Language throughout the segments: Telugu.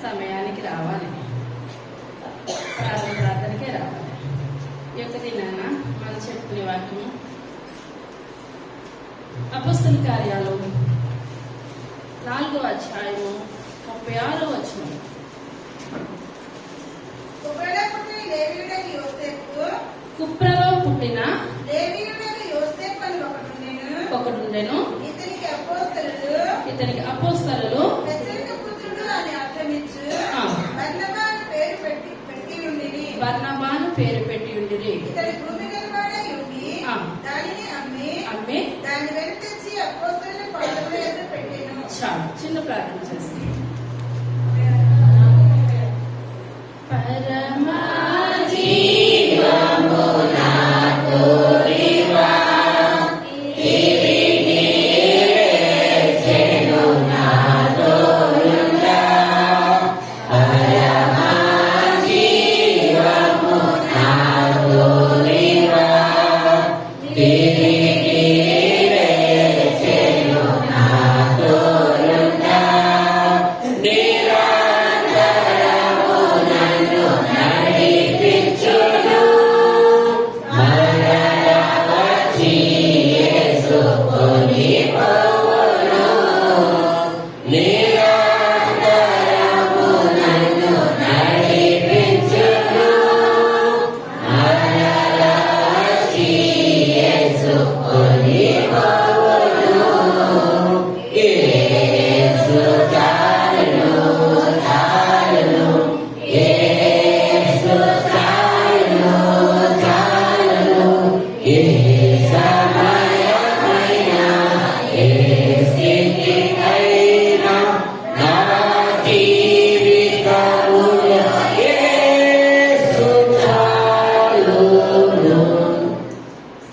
సమయానికి రావాలి, ప్రార్థనకే రావాలి. ఈ యొక్క దినాన మనం చెప్పుకునే వాక్యము అపోస్తల కార్యాలు 4వ అధ్యాయము 36వ వచనం. కుప్రలో పుట్టిన ఒకడుండెను, ఇతనికి అపోస్తలులు బర్నబాను పేరు పెట్టి ఉండిరి. అమ్మి చాలు, చిన్న ప్రార్థన చేస్తాం. పరమా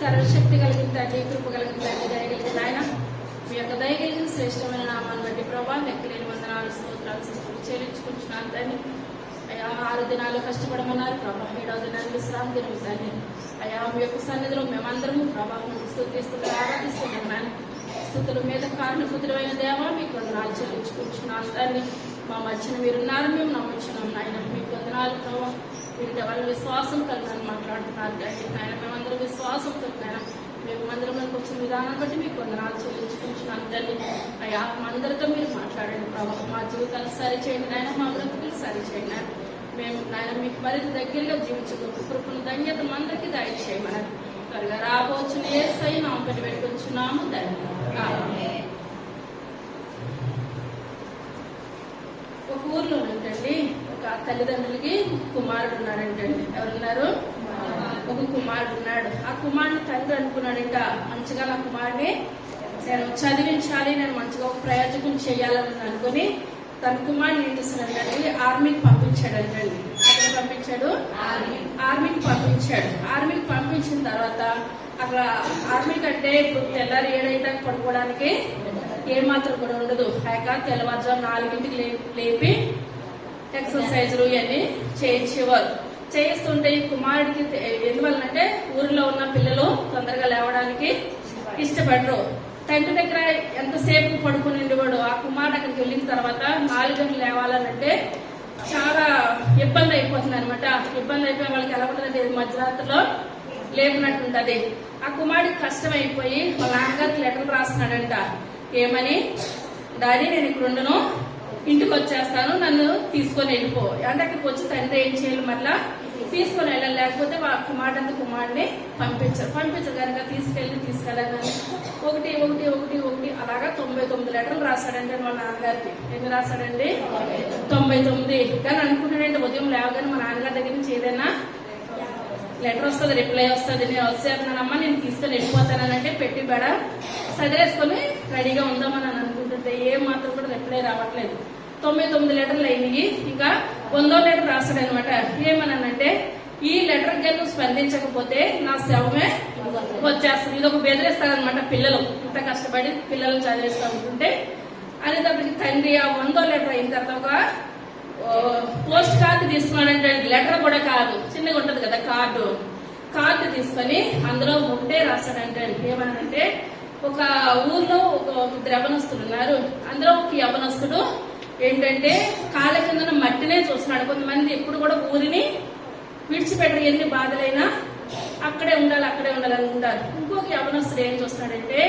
సర్వశక్తి కలిగిన తండ్రి, కృప కలిగిన తండ్రి, దయగలిగిన ఆయన, మీ యొక్క దయగలిగిన శ్రేష్టమైన నామాన్ని బట్టి ప్రభా లెక్కలేని వందనాలు స్తోత్రాలు చెల్లించుకుంటున్నాను తండ్రి. అయ్యా 6 దినాలు కష్టపడమన్నారు ప్రభా, 7వ దినాన్ని విశ్రాంతి దినం తండ్రి. అయ్యా మీ యొక్క సన్నిధిలో మేమందరము ప్రభావం స్తుతిస్తూ ఆరాధిస్తున్నాను. స్తుతుల మీద కారణపుత్రమైన దేవా మీకు వందనాలు చెల్లించుకుంటున్నాను తండ్రి. మా మధ్యన మీరున్నారు, మేము నమ్ముచున్నాం నాయన. మీకు వందనాలు ప్రభావ. మీరు వాళ్ళ విశ్వాసం కలిగిన మాట్లాడుతున్నారు కానీ నాయన, మేమందరం విశ్వాసంతో నాయన మేము మందిరంలోకి వచ్చిన విధానం బట్టి మీకు వందనాలు చెల్లించుకుంటున్నాను తండ్రి. అయ్యా అందరితో మీరు మాట్లాడండి ప్రభావ. మా జీవితాలు సరిచేయండి నాయన, మా బ్రతుకులు సరిచేయండి నాయన. మేము నాయన మీకు మరింత దగ్గరగా జీవించగల కృపను ధన్యత అందరికీ దయచేయమని త్వరగా రాబోచున్న యేసయ్య నామమున పెట్టుకుంటున్నాము తండ్రి. ఒక ఊర్లోనంటండి ఒక తల్లిదండ్రులకి కుమారుడు ఉన్నాడంటండి. ఎవరున్నారు? ఒక కుమారుడు ఉన్నాడు. ఆ కుమారుని తండ్రి అనుకున్నాడంట, మంచిగా నా కుమారుని నేను చదివించాలి, నేను మంచిగా ఒక ప్రయోజకం చేయాలని అనుకుని తన కుమారుని ఏం చేస్తున్నాడండి, ఆర్మీకి పంపించాడంటండి. అక్కడ పంపించాడు, ఆర్మీకి పంపించాడు. ఆర్మీకి పంపించిన తర్వాత అక్కడ ఆర్మీ కంటే ఇప్పుడు తెల్లారి 7 అయ్యాక పడుకోవడానికి ఏమాత్రం కూడా ఉండదు. అయ్యాక తెల్లవారుజాము 4ంటికి లేపి ఎక్సర్సైజులు ఇవన్నీ చేయించేవారు. చేయిస్తుంటే ఈ కుమారుడికి ఎందువల్లంటే ఊరిలో ఉన్న పిల్లలు తొందరగా లేవడానికి ఇష్టపడరు. తండ్రి దగ్గర ఎంతసేపు పడుకుని ఉండేవాడు. ఆ కుమారుడు అక్కడికి వెళ్ళిన తర్వాత 4 గంటలు లేవాలనంటే చాలా ఇబ్బంది అయిపోతుంది అనమాట. ఇబ్బంది అయిపోయి వాళ్ళకి ఎలా ఉంటుందంటే మధ్యరాత్రిలో లేపునట్టుంటది. ఆ కుమారుడికి కష్టం అయిపోయి వాళ్ళ నాన్నగారికి లెటర్ రాస్తున్నాడంట. ఏమని? డాడీ నేను ఇక్కడ ఉండను, ఇంటికి వచ్చేస్తాను, నన్ను తీసుకొని వెళ్ళిపో. అంటే అక్కడికి వచ్చి తండ్రి ఏం చేయాలి, మళ్ళా తీసుకొని వెళ్ళాలి, లేకపోతే కుమారుడు కుమారుడిని పంపించరు కనుక తీసుకెళ్ళాలని ఒకటి అలాగా 99 లెటర్లు రాశాడంటే వాళ్ళ నాన్నగారికి. ఎన్ని రాశాడండి? 99. కానీ అనుకుంటాడంటే ఉదయం లేవగానే మా నాన్నగారి దగ్గర నుంచి ఏదైనా లెటర్ వస్తుంది, రిప్లై వస్తుంది, నేను వచ్చేస్తున్నానమ్మా, నేను తీసుకొని వెళ్ళిపోతానంటే పెట్టి బెడ సదిరేసుకొని రెడీగా ఉందామని అనుకుంటుంటే ఏం మాత్రం కూడా రిప్లై రావట్లేదు. 99 లెటర్లు అయినాయి. ఇంకా 100వ లెటర్ రాస్తాడనమాట. ఏమనంటే ఈ లెటర్ కి నువ్వు స్పందించకపోతే నా శవమే వచ్చేస్తుంది. ఇది ఒక బెదిరిస్తారనమాట. పిల్లలు ఇంత కష్టపడి పిల్లలను చదివిస్తూ ఉంటుంటే అనేటప్పటికి తండ్రి ఆ 100వ లెటర్ అయిన తర్వాత పోస్ట్ కార్డు తీసుకున్నాడంటే, లెటర్ కూడా కాదు, చిన్నగా ఉంటది కదా కార్డు తీసుకొని అందులో ఒకటే రాస్తాడంటే. ఏమనంటే ఒక ఊర్లో ఒక 2 యవనస్తులు ఉన్నారు. అందులో ఒక యవనస్తుడు ఏంటంటే కాళ్ళ కింద మట్టినే చూస్తున్నాడు. కొంతమంది ఎప్పుడు కూడా ఊరిని విడిచిపెట్టరు, ఎన్ని బాధలైనా అక్కడే ఉండాలి అని ఉంటారు. ఇంకొక యవనస్తుడు ఏం చూస్తున్నాడంటే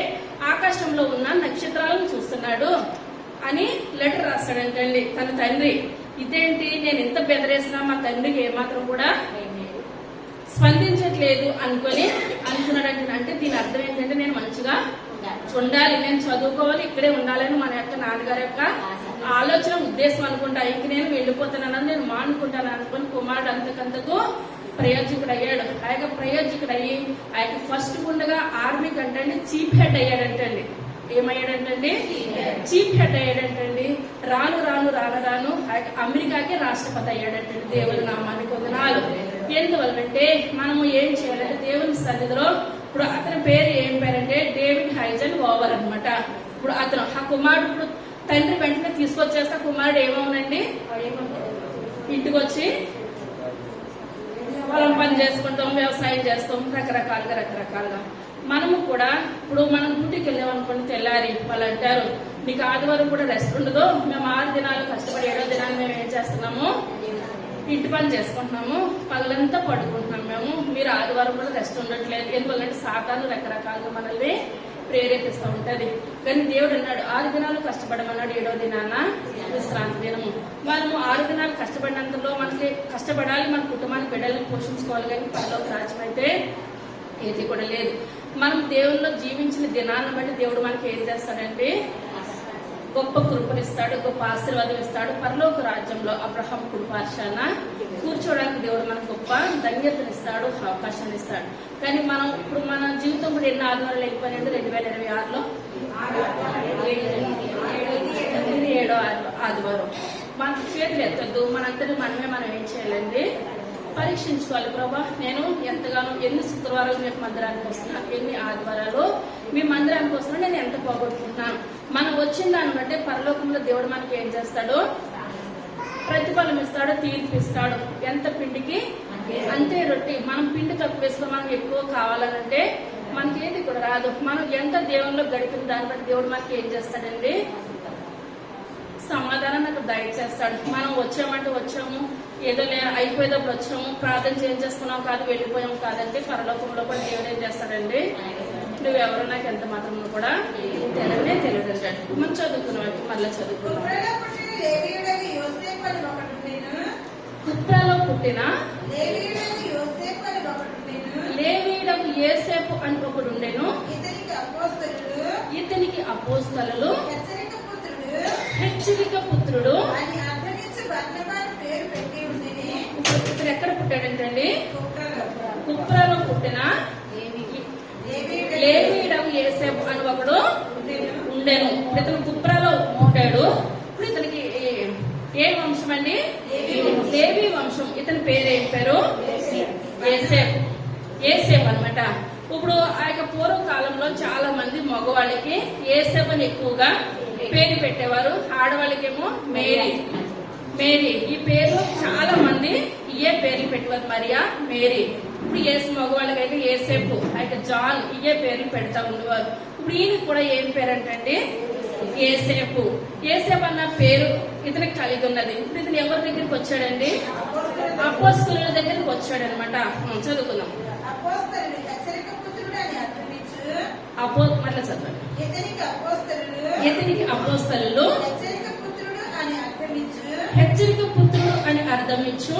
ఆకాశంలో ఉన్న నక్షత్రాలను చూస్తున్నాడు అని లెటర్ రాస్తాడంటండి తన తండ్రి. ఇదేంటి, నేను ఎంత బెదిరేసినా మా తండ్రికి ఏమాత్రం కూడా స్పందించట్లేదు అనుకున్నాడంటే, అంటే దీని అర్థం ఏంటంటే నేను మంచిగా ఉండాలి, నేను చదువుకోవాలి, ఇక్కడే ఉండాలని మన యొక్క నాన్నగారి యొక్క ఆలోచన ఉద్దేశం అనుకుంటా. ఇంక నేను వెళ్ళిపోతానని నేను మానుకుంటాను అనుకుని కుమారుడు అంతకంతకు ప్రయోజకుడు అయ్యాడు. ఆ యొక్క ప్రయోజకుడు అయ్యి ఆ యొక్క ఫస్ట్ గుండగా ఆర్మీ కంటే చీఫ్ హెడ్ అయ్యాడంటండి. ఏమయ్యాడంటండి? చీఫ్ హెడ్ అయ్యాడంటండి. రాను ఆ యొక్క అమెరికాకే రాష్ట్రపతి అయ్యాడంటండి. దేవుని నామానికి వందనాలు. ఎందువల్లంటే మనము ఏం చేయాలంటే దేవుని సన్నిధిలో, ఇప్పుడు అతని పేరు ఏం పేరంటే డేవిడ్ హైజన్ ఓవర్ అనమాట. ఇప్పుడు అతను ఆ కుమారుడు ఇప్పుడు తండ్రి వెంటనే తీసుకొచ్చేస్తే కుమారుడు ఏమవునండి, ఇంటికి వచ్చి పొలం పని చేసుకుంటాం, వ్యవసాయం చేస్తాం, రకరకాలుగా మనము కూడా ఇప్పుడు మనం డ్యూటీకి వెళ్ళామనుకోండి, తెల్లారి వాళ్ళు అంటారు మీకు ఆదివారం కూడా రెస్ట్ ఉండదు, మేము 6 దినాలు కష్టపడి 7వ దినాన్ని మేము ఏం చేస్తున్నాము, ఇంటి పని చేసుకుంటున్నాము, పగలంతా పడుకుంటున్నాము, మీరు ఆదివారం కూడా రెస్ట్ ఉండట్లేదు. ఎందువల్లంటే సాతాను రకరకాలుగా మనల్ని ప్రేరేపిస్తూ ఉంటది. కానీ దేవుడు అన్నాడు 6 దినాలు కష్టపడమన్నాడు, 7వ దినాన విశ్రాంతి దినము. మనము 6 దినాలు కష్టపడినంతలో మనకి కష్టపడాలి, మన కుటుంబాన్ని బిడ్డలను పోషించుకోవాలి. కానీ పరలోక రాజ్యం అయితే ఏది కూడా లేదు. మనం దేవుల్లో జీవించిన దినాన్ని బట్టి దేవుడు మనకి ఏం చేస్తాడంటే గొప్ప కృపనిస్తాడు, గొప్ప ఆశీర్వాదం ఇస్తాడు. పరలోక రాజ్యంలో అబ్రహాం కుడిపార్శాన కూర్చోవడానికి దేవుడు మనకు గొప్ప ధన్యతనిస్తాడు, అవకాశాన్ని ఇస్తాడు. కానీ మనం ఇప్పుడు మన జీవితం కూడా ఎన్ని ఆదివారాలు వెళ్ళిపోయినంటే 2026లో 7వ ఆదివారం. మనకు చేతులు ఎత్తద్దు, మనంతటి మనం ఏం చేయాలండి, పరీక్షించుకోవాలి. ప్రభా నేను ఎంతగానో ఎన్ని శుక్రవారాలు మీకు మందిరానికి వస్తున్నాను, ఎన్ని ఆదివారాలు మీ మందిరానికి వస్తున్నా, నేను ఎంత పోగొట్టుకుంటున్నాను. మనం వచ్చిన దాన్ని బట్టి పరలోకంలో దేవుడు మనకి ఏం చేస్తాడు, ప్రతిఫలం ఇస్తాడు, తీర్పిస్తాడు. ఎంత పిండికి అంతే రొట్టి. మనం పిండి తక్కువ వేసుకొని మనం ఎక్కువ కావాలనంటే మనకి ఏది కూడా రాదు. మనం ఎంత దేవుల్లో గడిపిన దాన్ని బట్టి దేవుడు మనకి ఏం చేస్తాడండి, సమాధానం నాకు దయచేస్తాడు. మనం వచ్చామంటే వచ్చాము, ఏదో అయిపోయేటప్పుడు వచ్చాము, ప్రార్థన చేసుకున్నాం కాదు, వెళ్ళిపోయాము కాదంటే పరలోకంలో కూడా దేవుడు ఏం చేస్తాడండి, నువ్వెవరో నాకు ఎంత మాత్రం కూడా తెలియదు అంటాడు. మనం చదువుకున్నాం, మళ్ళీ చదువుకున్నాం. కుప్రాలో పుట్టిన లేవీయుడగు యోసేపు అని ఒకడు ఉండెను. ఇతనికి అపోస్తలులు హెచ్చరిక పుత్రుడు. ఇతను ఎక్కడ పుట్టాడంటండి, కుప్రాలో పుట్టిన లేవీయుడగు యోసేపు అని ఒకడు ఉండెను. ఇతను కుప్రాలో పుట్టాడు. ఇప్పుడు ఇతనికి ఏ వంశం అండి, లేవి వంశం. ఇతని పేరు ఏం పేరు, యోసేపు అనమాట. ఇప్పుడు ఆ యొక్క పూర్వకాలంలో చాలా మంది మగవాళ్ళకి యోసేపు అని ఎక్కువగా పేరు పెట్టేవారు, ఆడవాళ్ళకేమో మేరీ. ఈ పేరు చాలా మంది ఇయే పేర్లు పెట్టేవారు, మరియా, మేరీ. ఇప్పుడు మగవాళ్ళకైతే యోసేపు, అయితే జాన్, ఇయే పేర్లు పెడతా ఉండేవారు. ఇప్పుడు ఈయన కూడా ఏం పేరు అంటే యోసేపు అన్న పేరు ఇతనికి కలిగి ఉన్నది. ఇప్పుడు ఇతను ఎవరి దగ్గరికి వచ్చాడండి, అపోస్తలుల దగ్గరికి వచ్చాడనమాట. చదువుకుందాం. మళ్ళీ చదవండి. ఇతనికి అపోస్తలులు హెచ్చరిక పుత్రుడు అని అర్థమిచ్చు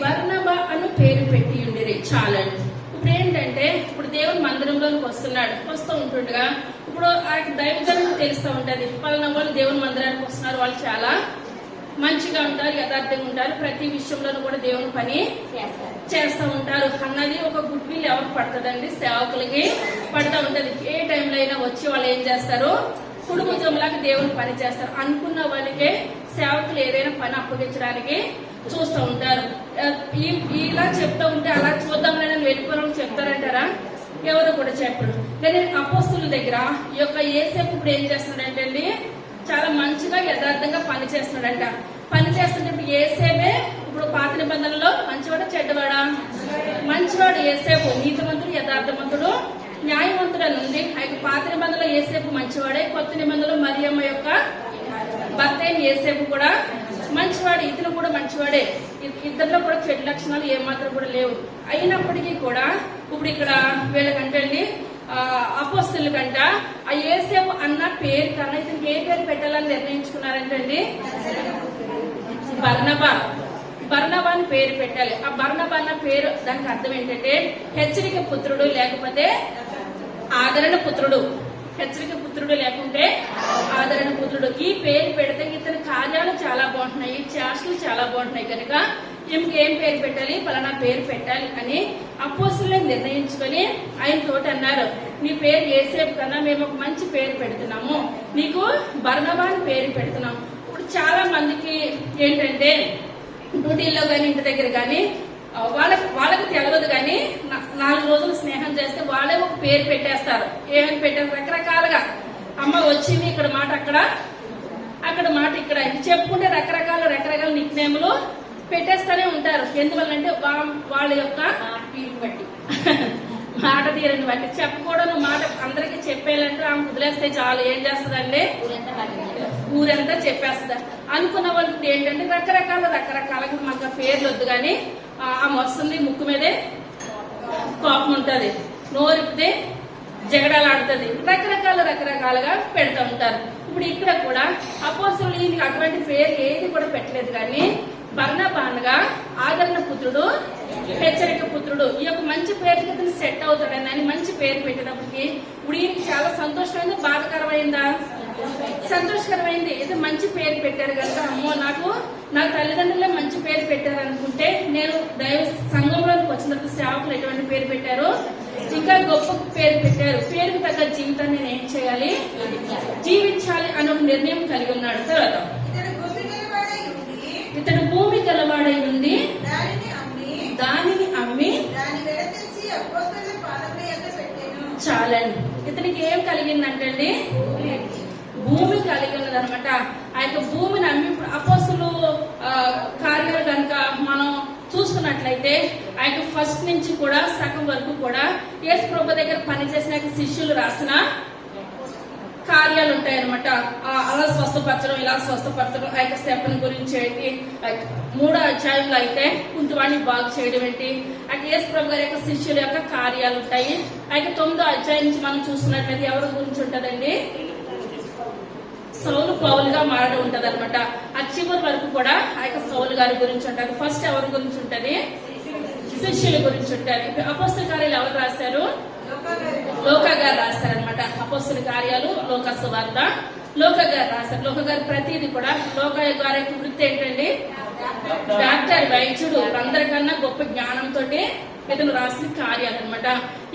బర్నబా అని పేరు పెట్టి ఉండిరి. చాలండి. ఇప్పుడు ఏంటంటే ఇప్పుడు దేవుని మందిరంలోకి వస్తూ ఉంటుండగా ఇప్పుడు ఆ దైవజనులకు తెలుస్తూ ఉంటది, పలానా వాళ్ళు దేవుని మందిరానికి వస్తున్నారు, వాళ్ళు చాలా మంచిగా ఉంటారు, యథార్థంగా ఉంటారు, ప్రతి విషయంలోనూ కూడా దేవుని పని చేస్తూ ఉంటారు అన్నది ఒక గుడ్ విల్ ఎవరికి పడుతుందండి, సేవకులకి పడుతూ ఉంటది. ఏ టైంలో అయినా వచ్చి వాళ్ళు ఏం చేస్తారు, కుటుంబంలాగా దేవుని పని చేస్తారు. అనుకున్న వాళ్ళకే సేవకులు ఏదైనా పని అప్పగించడానికి చూస్తూ ఉంటారు. ఇలా చెప్తూ ఉంటే అలా చూద్దామని వెళ్ళిపోవాలని చెప్తారంటారా, ఎవరు కూడా చెప్పరు. కానీ అపోస్తుల దగ్గర ఈ యొక్క యోసేపు ఇప్పుడు ఏం చేస్తున్నాడంటే అండి, చాలా మంచిగా యథార్థంగా పని చేస్తున్నాడంట. పని చేస్తున్నప్పుడు యోసేపే ఇప్పుడు పాత నిబంధనలో మంచివాడు చెడ్డవాడా, మంచివాడు యోసేపు, నీతిమంతుడు, యథార్థవంతుడు, న్యాయవంతుడు అని ఉంది. అయితే పాత నిబంధనలో యోసేపు మంచివాడే, కొత్త నిబంధనలో మరియమ్మ యొక్క భర్త అయిన యేసేపు కూడా మంచివాడు, ఇతను కూడా మంచివాడే. ఇద్దరిలో కూడా చెడు లక్షణాలు ఏమాత్రం కూడా లేవు. అయినప్పటికీ కూడా ఇప్పుడు ఇక్కడ వీళ్ళకంటే అండి అపోస్తలుల కంట ఆ యేసేపు అన్న పేరు కన్నా ఇతనికి ఏ పేరు పెట్టాలని నిర్ణయించుకున్నారంటే అండి బర్నబా అని పేరు పెట్టాలి. ఆ బర్నబా అన్న పేరు దానికి అర్థం ఏంటంటే హెచ్చరిక పుత్రుడు లేకపోతే ఆదరణ పుత్రుడు. హెచ్చరిక పుత్రుడు లేకుంటే ఆదరణ పుత్రుడు. ఈ పేరు పెడితే ఇతని కార్యాలు చాలా బాగుంటున్నాయి, చేష్టలు చాలా బాగుంటున్నాయి కనుక ఈమెకి ఏం పేరు పెట్టాలి, పలానా పేరు పెట్టాలి అని అపోస్తలులే నిర్ణయించుకొని ఆయన తోటి అన్నారు, నీ పేరు యేసేపు కన్నా మేము ఒక మంచి పేరు పెడుతున్నాము, నీకు బర్నబా అని పేరు పెడుతున్నాము. ఇప్పుడు చాలా మందికి ఏంటంటే డ్యూటీల్లో కానీ ఇంటి దగ్గర కానీ వాళ్ళకి తెలియదు కానీ 4 రోజులు స్నేహం చేస్తే వాళ్ళే ఒక పేరు పెట్టేస్తారు. ఏమని పెట్టారు? రకరకాలుగా అమ్మ వచ్చింది ఇక్కడ మాట అక్కడ మాట ఇక్కడ చెప్పుకుంటే రకరకాల నిక్ నేములు పెట్టేస్తూనే ఉంటారు. ఎందువల్లంటే వాళ్ళ యొక్క మాట తీరని బట్టి చెప్పకూడదు. మాట అందరికి చెప్పేయాలంటే ఆమె వదిలేస్తే చాలు, ఏం చేస్తుందండి ఊరంతా చెప్పేస్తుంది. అనుకున్న వాళ్ళకి ఏంటంటే రకరకాలుగా మనకు పేర్లు వద్దు కానీ ఆమె వస్తుంది, ముక్కు మీదే కోపం ఉంటుంది, నోరిపితే జగడాలాడుతుంది, రకరకాలుగా పెడతా ఉంటారు. ఇప్పుడు ఇక్కడ కూడా అపోస్తలులు ఈయనకి అటువంటి పేరు ఏది కూడా పెట్టలేదు కానీ బర్నబా అనగా ఆదరణ పుత్రుడు, హెచ్చరిక పుత్రుడు. ఈ యొక్క మంచి పేరుకి అతను సెట్ అవుతాడని అని మంచి పేరు పెట్టేటప్పటికి ఇప్పుడు ఈయనకి చాలా సంతోషమైంది, బాధకరమైందా? సంతోషకరమైంది. ఇది మంచి పేరు పెట్టారు కనుక అమ్మో నా తల్లిదండ్రులే మంచి పేరు పెట్టారు అనుకుంటే నేను దైవ సంఘంలోకి వచ్చిన తర్వాత సేవకులు ఎటువంటి పేరు పెట్టారు, ఇంకా గొప్ప పేరు పెట్టారు. పేరుకు తగ్గ జీవితాన్ని నేను ఏం చేయాలి, జీవించాలి అని ఒక నిర్ణయం కలిగి ఉన్నాడు. తర్వాత ఇతడు భూమి గలవాడై ఉంది దానిని అమ్మి చాలండి. ఇతనికి ఏం కలిగిందంటండి, భూమి కలిగి ఉన్నది అనమాట. ఆ యొక్క భూమిని అమ్మి అపోస్తలు కార్యాలు కనుక మనం చూసుకున్నట్లయితే ఆ యొక్క ఫస్ట్ నుంచి కూడా సగం వరకు కూడా యేసు ప్రభు దగ్గర పనిచేసిన శిష్యులు రాసిన కార్యాలు ఉంటాయన్నమాట. అలా స్వస్థపరచడం, ఇలా స్వస్థపరచడం, ఆ యొక్క స్టెప్ని గురించి ఏంటి, 3వ అధ్యాయంలో అయితే కుంటివాడిని బాగు చేయడం ఏంటి, ఆ యేసు ప్రభు గారి యొక్క శిష్యుల యొక్క కార్యాలు ఉంటాయి. ఆ యొక్క 9వ అధ్యాయం నుంచి మనం చూసుకున్నట్లయితే ఎవరి గురించి ఉంటదండి, సౌలు పౌలుగా మారడం ఉంటది అనమాట. ఆ చివరి వరకు కూడా ఆ యొక్క సౌలు గారి గురించి ఉంటది. ఫస్ట్ ఎవరి గురించి ఉంటది, శిష్యుల గురించి ఉంటది. అపోస్తల కార్యాలు ఎవరు రాశారు, లోకా గారు రాశారనమాట. అపోస్తల కార్యాలు, లోకా సువార్త లోకా గారు రాశారు. లోకా గారు ప్రతిదీ కూడా, లోకా గారి యొక్క వృత్తి ఏంటండి, డాక్టర్, వైద్యుడు. అందరికన్నా గొప్ప జ్ఞానంతో ఇతను రాసిన కార్యాలు అనమాట.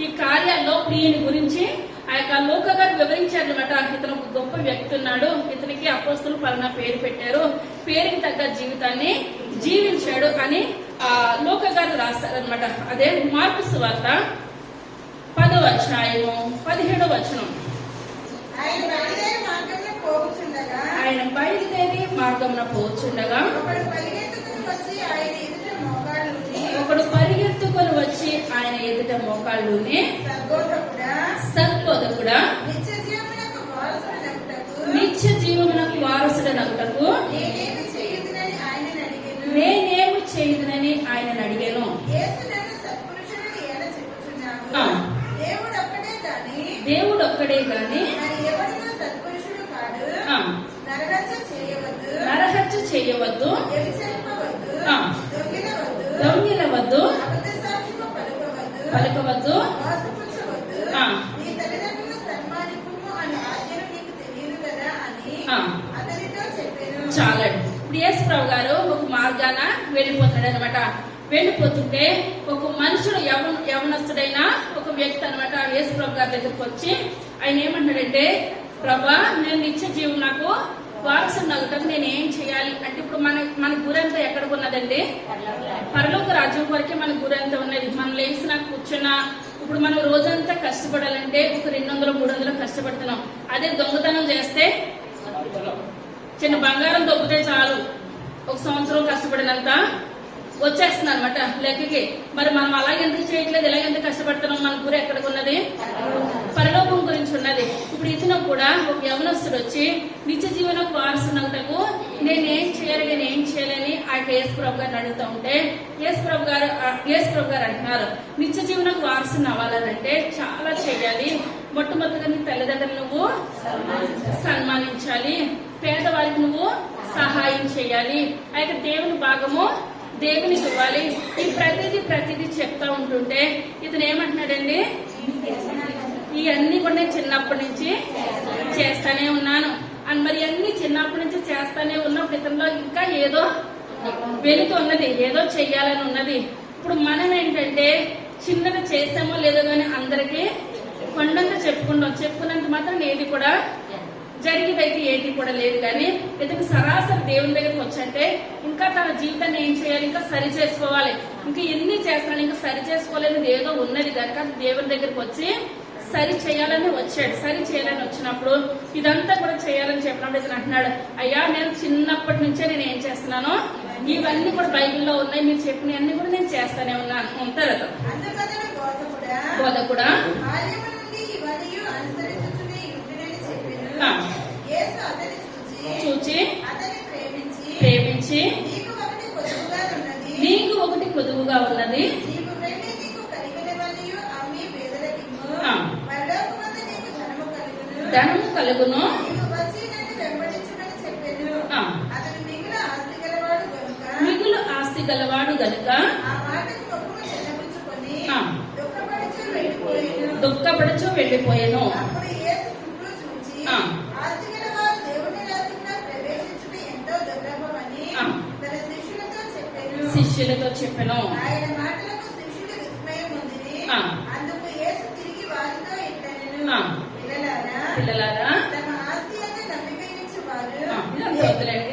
ఈ కార్యాల్లో ఈయన గురించి ఆ యొక్క లోకా గారు వివరించారనమాట. ఇతను ఒక గొప్ప వ్యక్తి ఉన్నాడు, ఇతనికి అపోస్తలు పలానా పేరు పెట్టారు, పేరుకి తగ్గ జీవితాన్ని జీవించాడు అని లోకా గారు రాశారనమాట. అదే మార్కు సువార్త 10వ అధ్యాయము 17వ వచనం. ఆయన బయలుదేరి మార్గమున పోవచ్చుండగా ఒకడు పరిగెత్తుకొని వచ్చి ఆయన ఎదుట మోకాళ్ళుని, సద్బోధకుడా, నిత్య జీవమునకు వారసుడనగుటకు నేనేమి చేయుదునని ఆయనను అడిగాను. దేవుడు ఒక్కడే గాని నరహత్య చేయవద్దు, దొంగిలవద్దు, పలుకవద్దు, చాలండి. ఇప్పుడు యేసు ప్రభు గారు ఒక మార్గాన వెళ్ళిపోతాడు అనమాట. వెళ్ళిపోతుంటే ఒక మనుషుడు యవనస్తుడైన ఒక వ్యక్తి అనమాట యేసు ప్రభు గారి దగ్గరకు వచ్చి ఆయన ఏమంటాడంటే, ప్రభా నేను నిత్య జీవం నాకు వారసుని అగుటకు నేను ఏం చేయాలి అంటే, ఇప్పుడు మన గురంతా ఎక్కడికి ఉన్నదండి, పరలోక రాజ్యం వరకే మన గురంతా ఉన్నది. మనం లేచిన కూర్చున్నా ఇప్పుడు మనం రోజంతా కష్టపడాలంటే ఒక 200-300 కష్టపడుతున్నాం. అదే దొంగతనం చేస్తే చిన్న బంగారం దొబ్బితే చాలు, 1 సంవత్సరం కష్టపడినంత వచ్చేస్తుంది అనమాట లెక్కకి. మరి మనం అలాగెందుకు చేయట్లేదు, ఇలాగెందుకు కష్టపడుతున్నాం? మన గురి ఎక్కడికి ఉన్నది, పరలోకం గురించి ఉన్నది. ఇప్పుడు ఇతను కూడా ఒక యవనస్తుడు వచ్చి నిత్య జీవన వారసునకు నేనేం చేయాలని ఆ యేసు ప్రభు గారిని అడుగుతూ ఉంటే యేసు ప్రభు గారు అంటున్నారు, నిత్య జీవనకు వారసుని అవ్వాలంటే చాలా చేయాలి. మొట్టమొదటిగా నీ తల్లిదండ్రులు నువ్వు సన్మానించాలి, పేదవారికి నువ్వు సహాయం చేయాలి, అయితే దేవుని భాగము దేవునికి ఇవ్వాలి. ఈ ప్రతిదీ చెప్తా ఉంటుంటే ఇతను ఏమంటున్నాడండి, ఇవన్నీ కూడా నేను చిన్నప్పటి నుంచి చేస్తానే ఉన్నాను అని. మరి అన్ని చిన్నప్పటి నుంచి చేస్తానే ఉన్నప్పుడు ఇతనిలో ఇంకా ఏదో వెలుగు ఉన్నది, ఏదో చెయ్యాలని ఉన్నది. ఇప్పుడు మనం ఏంటంటే చిన్నగా చేసామో లేదో కానీ అందరికీ కొండంత చెప్పుకున్నంత మాత్రం ఏది కూడా జరిగేదైతే ఏది కూడా లేదు. కానీ ఇతను సరాసరి దేవుని దగ్గరికి వచ్చంటే ఇంకా తన జీవితాన్ని ఏం చేయాలి, ఇంకా సరి చేసుకోవాలి, ఇంకా ఎన్ని చేస్తాను, ఇంకా సరి చేసుకోలేనిది ఏదో ఉన్నది కనుక దేవుని దగ్గరికి వచ్చి సరి చేయాలని వచ్చాడు. సరి చేయాలని వచ్చినప్పుడు ఇదంతా కూడా చేయాలని చెప్పినప్పుడు ఇతను అంటున్నాడు, అయ్యా నేను చిన్నప్పటి నుంచే నేను ఏం చేస్తున్నాను, ఇవన్నీ కూడా బైబిల్లో ఉన్నాయి, మీరు చెప్పిన అన్ని కూడా నేను చేస్తానే ఉన్నాను అంటారు. బోధకుడా చూచి ప్రేమించి నీకు ఒకటి కొదువుగా ఉన్నది, ధనము కలుగును, మిగులు ఆస్తి గలవాడు గనుక దుఃఖపడుచు వెళ్ళిపోయాను. శిష్యులతో చెప్పాను. పిల్లలారా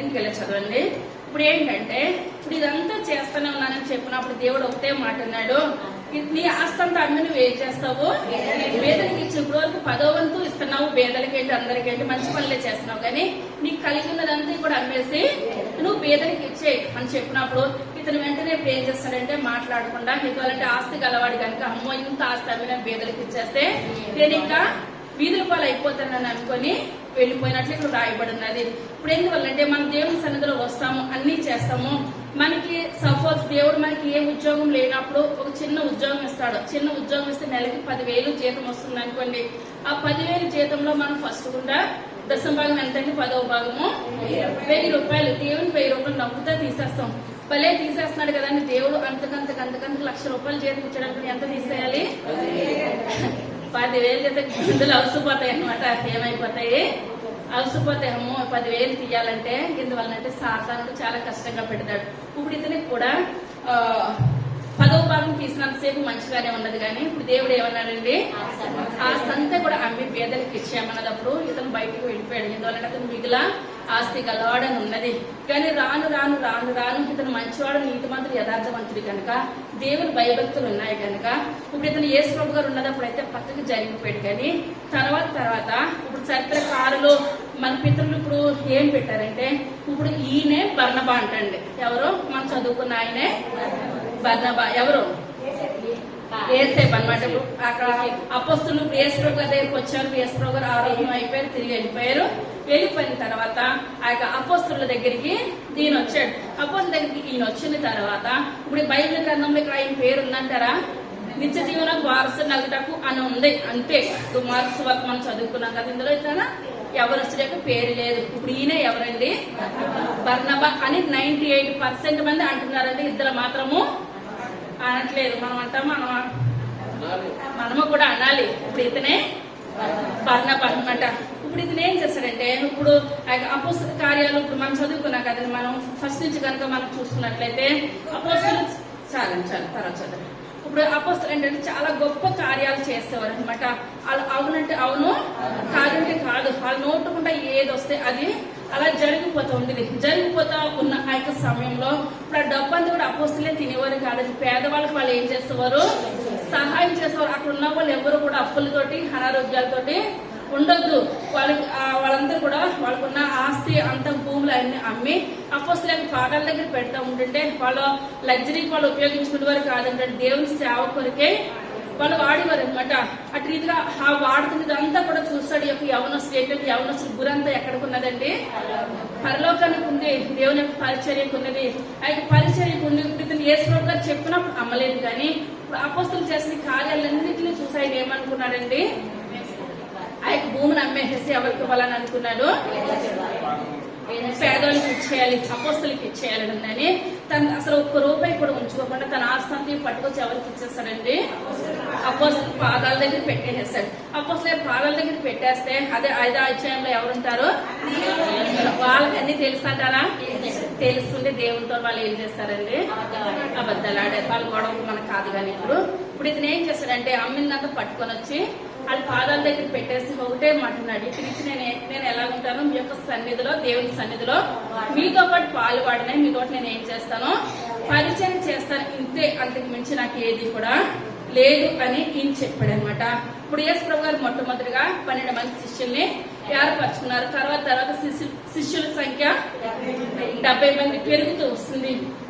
ఇంకెళ్ళి చదవండి. ఇప్పుడు ఏంటంటే ఇప్పుడు ఇదంతా చేస్తూనే ఉన్నానని చెప్పినప్పుడు దేవుడు ఒకటే మాట అన్నాడు, నీ ఆస్తంతా అమ్మి నువ్వు ఏం చేస్తావు, పేదలకి ఇచ్చి ఇప్పుడు వరకు 10వ వంతు ఇస్తున్నావు, పేదలకేంటి అందరికేంటి మంచి పనులే చేస్తున్నావు, కానీ నీకు కలిగి ఉన్నదంతా కూడా అమ్మేసి నువ్వు పేదలకి ఇచ్చే అని చెప్పినప్పుడు ఇతను వెంటనే ఇప్పుడు ఏం చేస్తాడంటే మాట్లాడకుండా ఇవ్వాలంటే ఆస్తి గలవాడు కనుక అమ్మో ఇంత ఆస్తి అమ్మి నేను పేదలకి ఇచ్చేస్తే నేను ఇంకా వీధుల పాలు అయిపోతానని అనుకొని వెళ్ళిపోయినట్లు ఇక్కడ రాయబడి ఉన్నది. ఇప్పుడు ఎందువల్లంటే మనం దేవుని సన్నిధిలో వస్తాము, అన్ని చేస్తాము, మనకి సపోజ్ దేవుడు మనకి ఏ ఉద్యోగం లేనప్పుడు ఒక చిన్న ఉద్యోగం ఇస్తాడు. చిన్న ఉద్యోగం ఇస్తే నెలకి 10,000 జీతం వస్తుంది అనుకోండి. ఆ 10,000 జీతంలో మనం ఫస్ట్ కూడా దశమ భాగం ఎంతండి, 10వ భాగము 1,000 రూపాయలు. దేవుని 1,000 రూపాయలు నవ్వుతా తీసేస్తాం. భలే తీసేస్తున్నాడు కదండి దేవుడు, అంతకంతకు 1,00,000 రూపాయలు జీతం ఇచ్చాడు, ఎంత తీసేయాలి, 10,000 జీతం గిందులు అవసరపోతాయి అన్నమాట. ఏమైపోతాయి, అవసరపోతాయి. అమ్మో 10,000 తీయాలంటే ఇందువల్లంటే సాతానుడు చాలా కష్టంగా పెడతాడు. ఇప్పుడు ఇతనికి కూడా 10వ భాగం తీసినంతసేపు మంచిగానే ఉన్నది, కానీ ఇప్పుడు దేవుడు ఏమన్నాడండి, ఆస్తంతా కూడా అమ్మి పేదలకు ఇచ్చామన్నప్పుడు ఇతను బయటకు వెళ్ళిపోయాడు. ఎందువల్లంటే అతను మిగిలిన ఆస్తి గలవాడని ఉన్నది. కానీ రాను రాను రాను రాను ఇతను మంచివాడు, నీతిమంతుడు, యథార్థవంతుడు కనుక దేవుని భయభక్తులు ఉన్నాయి కనుక ఇప్పుడు ఇతను యేసు ప్రభు గారు ఉన్నదప్పుడు అయితే పక్కకి జరిగిపోయాడు. కానీ తర్వాత ఇప్పుడు చరిత్రకారులు మన పితరులు ఇప్పుడు ఏం పెట్టారంటే ఇప్పుడు ఈయనే బర్నబా అంటండి. ఎవరు మనం చదువుకున్న ఆయనే బర్నబా, ఎవరు ఏసేపు అన్నమాట. అక్కడ అపోస్తులు యేసు ప్రభు గారి దగ్గరికి వచ్చారు, యేసు ప్రభు గారు ఆరోగ్యం అయిపోయారు, తిరిగి వెళ్ళిపోయిన తర్వాత ఆ యొక్క అపోస్తుల దగ్గరికి ఈయన వచ్చాడు. అపోస్తుల దగ్గరికి ఈయన వచ్చిన తర్వాత ఇప్పుడు బైబిల్ గ్రంథంలో ఇక్కడ ఆయన పేరు ఉందంటారా, నిత్య జీవన వారసు నలుగుటకు అని ఉంది అంతే. మార్క్స్ వరకు మనం చదువుకున్నాం కదా, ఇందులో ఇట్లా ఎవరొచ్చిన యొక్క పేరు లేదు. ఇప్పుడు ఈయన ఎవరండి, బర్నబా అని 98% మంది అంటున్నారండి. ఇద్దరు మాత్రము అనట్లేదు, మనం అంటాము, మనము కూడా అనాలి. ఇప్పుడు ఇతనే బర్నబా అన్నమాట. ఇప్పుడు ఇతను ఏం చేస్తాడంటే ఇప్పుడు అపోస్తల కార్యాలు ఇప్పుడు మనం చదువుకున్నాం కదా, మనం ఫస్ట్ నుంచి కనుక మనం చూసుకున్నట్లయితే అపోస్తలు చాలు తర్వాత చదువు. ఇప్పుడు అపోస్తలు ఏంటంటే చాలా గొప్ప కార్యాలు చేసేవారు అనమాట. వాళ్ళు అవునంటే అవును, కాదంటే కాదు, వాళ్ళు నోటుకుంటా ఏది వస్తే అది అలా జరిగిపోతూ ఉండేది. జరిగిపోతా ఉన్న ఆ యొక్క సమయంలో ఇప్పుడు ఆ డబ్బంతా కూడా అపోస్తలే తినేవారు కాదు, పేదవాళ్ళకి వాళ్ళు ఏం చేసేవారు, సహాయం చేసేవారు. అక్కడ ఉన్న వాళ్ళు ఎవరు కూడా అప్పులతోటి అనారోగ్యాలతోటి ఉండొద్దు. వాళ్ళందరూ కూడా వాళ్ళకున్న ఆస్తి అంత భూములు అన్ని అమ్మి అపోస్తలుల పాదాల దగ్గర పెడతా ఉంటుంటే వాళ్ళ లగ్జరీకి వాళ్ళు ఉపయోగించుకునే వారు కాదంటే దేవుని సేవ కొరకే వాళ్ళు వాడేవారు అనమాట. అటు రీతిగా ఆ వాడుతున్నదంతా కూడా చూస్తాడు. ఈ యొక్క యవనస్తుడు ఏంటంటే యవనస్తుడు గురంతా ఎక్కడికి ఉన్నదండి? పరలోకానికి ఉంది. దేవుని యొక్క పరిచర్యకు ఉన్నది. ఆ యొక్క పరిచర్యకు ఉంది. ఇప్పుడు ఇతను యేసు ప్రభు గారు చెప్పినప్పుడు అమ్మలేదు, కానీ ఇప్పుడు అపోస్తులు చేసిన కార్యాలన్నింటినీ చూసి ఆయన ఏమనుకున్నాడండి? ఆ యొక్క భూమిని అమ్మేసేసి ఎవరికి ఇవ్వాలని అనుకున్నాడు? పేదవాళ్ళకి ఇచ్చేయాలి, అపోస్తులకి ఇచ్చేయాలని తను అసలు ఒక్క రూపాయి కూడా ఉంచుకోకుండా తన ఆస్తి పట్టుకొచ్చి ఎవరికి ఇచ్చేస్తాడండి? అపోస్తుల పాదాల దగ్గర పెట్టేసేస్తాడు. అపోస్తుల పాదాల దగ్గర పెట్టేస్తే అదే 5వ అధ్యాయంలో ఎవరుంటారు? వాళ్ళకి అన్ని తెలుసు అంటారా? తెలుస్తుంటే దేవునితో వాళ్ళు ఏం చేస్తారండి? అబద్ధాలు ఆడారు. వాళ్ళ గొడవలు మనకు కాదు. కానీ ఇప్పుడు ఇతను ఏం చేస్తాడంటే అమ్మిందంతా పట్టుకొని వచ్చి వాళ్ళ పాదాల దగ్గర పెట్టేసి ఒకటే మాట్లాడు, ఇక్కడి నుంచి నేను ఎలా ఉంటాను? మీ యొక్క సన్నిధిలో, దేవుని సన్నిధిలో మీతో పాటు పాలు వాడినాయి, మీతో నేను ఏం చేస్తాను? పరిచయం చేస్తాను. ఇంతే, అంతకు మించి నాకు ఏది కూడా లేదు అని ఈయన చెప్పాడు అనమాట. ఇప్పుడు యేసు ప్రభు గారు మొట్టమొదటిగా 12 మంది శిష్యుల్ని ఏర్పరచుకున్నారు. తర్వాత శిష్యుల సంఖ్య 70 మంది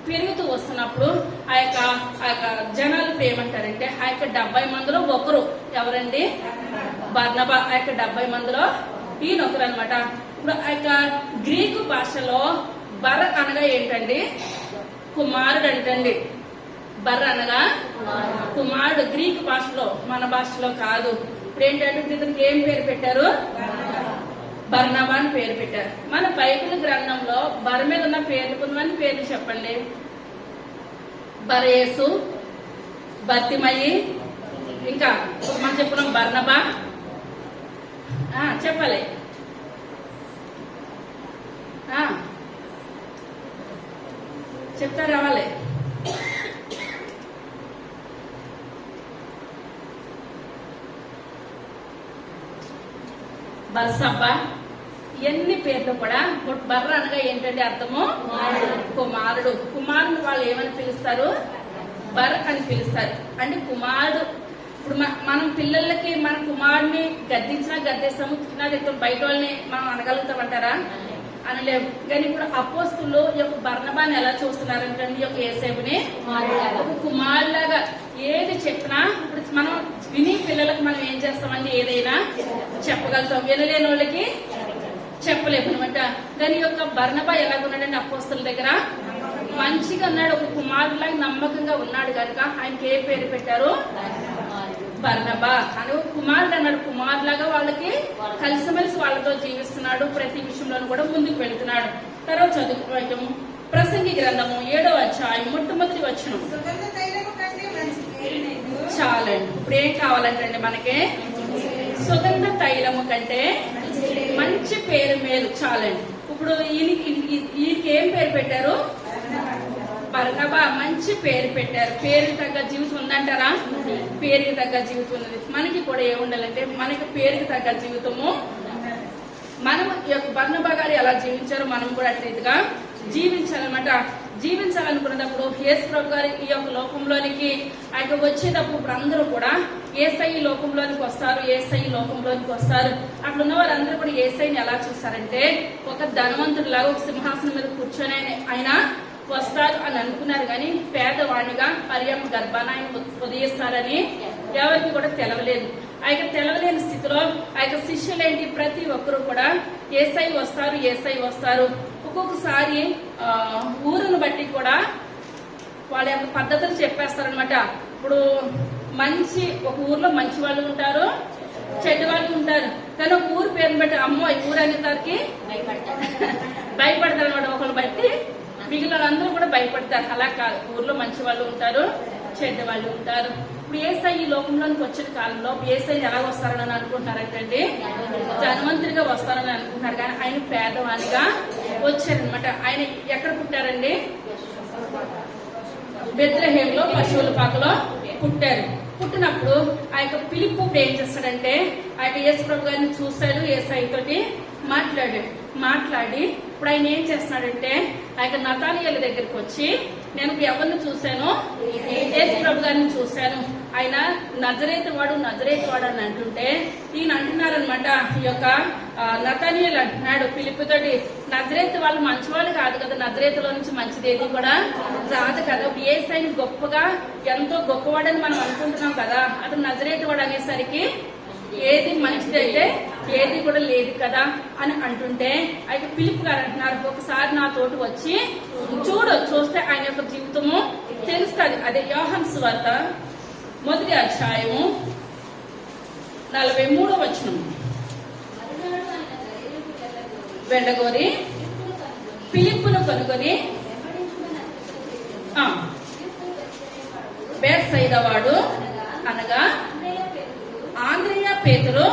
పెరుగుతూ వస్తున్నప్పుడు ఆ యొక్క జనాలు ఏమంటారంటే ఆ యొక్క 70 మందిలో ఒకరు ఎవరండి? బర్నబా. ఆ యొక్క 70 మందిలో ఈయన ఒకరు అనమాట. ఇప్పుడు ఆ యొక్క గ్రీకు భాషలో బర అనగా ఏంటండి? కుమారుడు అంటండి. బర్ర అనగా కుమారుడు. గ్రీకు భాషలో, మన భాషలో కాదు. ఇప్పుడు ఏంటంటే ఇతనికి ఏం పేరు పెట్టారు? బర్నబా అని పేరు పెట్టారు. మన బైబిల్ గ్రంథంలో బర మీద ఉన్న పేర్లు కొంతమంది పేర్లు చెప్పండి. బరయేసు, బర్తిమయి, ఇంకా మనం చెప్పుకున్నాం బర్నబా. చెప్పాలి. చెప్తా రావాలి. బర్సబ్బా, ఎన్ని పేర్లు కూడా. బర్ర అనగా ఏంటంటే అర్థము? కుమారుడు. కుమారుడు వాళ్ళు ఏమని పిలుస్తారు? బర్ అని పిలుస్తారు. అంటే కుమారుడు. ఇప్పుడు మనం పిల్లలకి మన కుమారుడిని గద్దించినా గద్దిస్తాము, తిన్నా తింటాం, బయట వాళ్ళని మనం అనగలుగుతామంటారా? అనలేము. కానీ ఇప్పుడు అపోస్తులు ఈ యొక్క బర్నబాని ఎలా చూస్తున్నారంటే ఈ యొక్క యేసేపుని ఒక కుమారులాగా ఏది చెప్పినా ఇప్పుడు మనం విని పిల్లలకు మనం ఏం చేస్తామండి? ఏదైనా చెప్పగలుగుతాం. వినలేని వాళ్ళకి చెప్పలేము అనమాట. కానీ యొక్క బర్నబా ఎలాగున్నాడంటే అపోస్తుల దగ్గర మంచిగా ఉన్నాడు. ఒక కుమారులాగా నమ్మకంగా ఉన్నాడు కనుక ఆయనకి ఏ పేరు పెట్టారు? బర్నబా అని. కుమారుడు అన్నాడు. కుమారులాగా వాళ్ళకి కలిసిమెలిసి వాళ్ళతో జీవిస్తున్నాడు. ప్రతి విషయంలోనూ కూడా ముందుకు వెళుతున్నాడు. తర్వాత చదువుకోవటము ప్రసంగి గ్రంథము 7వ అధ్యాయం మొట్టమొదటి వచనం. చాలండి. ఇప్పుడు ఏం కావాలంటే మనకి సుగంధ తైలము కంటే మంచి పేరు మేలు. చాలండి. ఇప్పుడు ఈయనకి ఏం పేరు పెట్టారు? బర్నబా. మంచి పేరు పెట్టారు. పేరుకి తగ్గ జీవితం ఉందంటారా? పేరుకి తగ్గ జీవితం ఉన్నది. మనకి కూడా ఏముండాలంటే మనకి పేరుకి తగ్గ జీవితము. మనం ఈ యొక్క బర్నబా గారు ఎలా జీవించారో మనం కూడా అట్లా జీవించాలన్నమాట. జీవించాలనుకున్నప్పుడు యేసు ప్రభు గారు ఈ యొక్క లోకంలోనికి ఆయన వచ్చేటప్పుడు ఇప్పుడు అందరూ కూడా యేసయ్య లోకంలోనికి వస్తారు. అట్లా ఉన్న వారందరూ కూడా యేసయ్యని ఎలా చూస్తారంటే ఒక ధనవంతుడిలాగా ఒక సింహాసనం మీద కూర్చొని ఆయన వస్తారు అని అనుకున్నారు. కానీ పేదవాణిగా మరియమ్మ గర్భాన ఆయన ఉదయిస్తారని ఎవరికి కూడా తెలవలేదు. ఆయన తెలవలేని స్థితిలో ఆయన శిష్యులేంటి ప్రతి ఒక్కరు కూడా యేసయ్య వస్తారు. ఒక్కొక్కసారి ఊరును బట్టి కూడా వాళ్ళ యొక్క పద్ధతులు చెప్పేస్తారనమాట. ఇప్పుడు ఒక ఊర్లో మంచి వాళ్ళు ఉంటారు, చెడ్డ వాళ్ళు ఉంటారు. కానీ ఒక ఊరు పేరుని బట్టి అమ్మో ఈ ఊరు అనేసరికి భయపడతారు అనమాట. ఒకళ్ళు బట్టి మిగిలిన అందరూ కూడా భయపడతారు. అలా కాదు, ఊర్లో మంచి వాళ్ళు ఉంటారు, చెడ్డ వాళ్ళు ఉంటారు. ఇప్పుడు యేసయ్య ఈ లోకంలోకి వచ్చిన కాలంలో యేసయ్య ఎలా వస్తారని అనుకుంటున్నారంటే ధనవంతుడిగా వస్తారని అనుకుంటున్నారు. కానీ ఆయన పేదవానిగా వచ్చారనమాట. ఆయన ఎక్కడ పుట్టారండి? బెత్లెహేంలో పశువుల పాకలో పుట్టారు. పుట్టినప్పుడు ఆ యొక్క పిలుపు ఏం చేస్తాడంటే ఆ యొక్క యేసు ప్రభు గారిని చూశాడు, యేసయ్య తోటి మాట్లాడాడు. మాట్లాడి ఇప్పుడు ఆయన ఏం చేస్తున్నాడంటే ఆయన నతానియేలు దగ్గరికి వచ్చి నేను ఎవరిని చూశాను, యేసు ప్రభు గారిని చూశాను, ఆయన నజరేతు వాడు అని అంటుంటే ఈయన అంటున్నారనమాట. ఈ యొక్క నతానియేలు అంటున్నాడు ఫిలిప్పుతోటి, నజరేతు వాళ్ళు మంచివాళ్ళు కాదు కదా, నజరేతులో నుంచి మంచిది ఏది కూడా రాదు కదా. యేసయ్యని గొప్పగా ఎంతో గొప్పవాడని మనం అనుకుంటున్నాం కదా, అతను నజరేతు వాడు అనేసరికి ఏది మంచిదైతే ఏది కూడా లేదు కదా అని అంటుంటే అయితే ఫిలిప్ గారు అంటున్నారు, ఒకసారి నా తోటి వచ్చి చూస్తే ఆయన యొక్క జీవితము తెలుస్తుంది. అదే యోహాను సువార్త 1వ అధ్యాయము 43వ వచనం. వెండగోరి ఫిలిప్పును కనుగొని బేత్సయిదా వాడు అనగా ఆంద్రేయ పేతురు,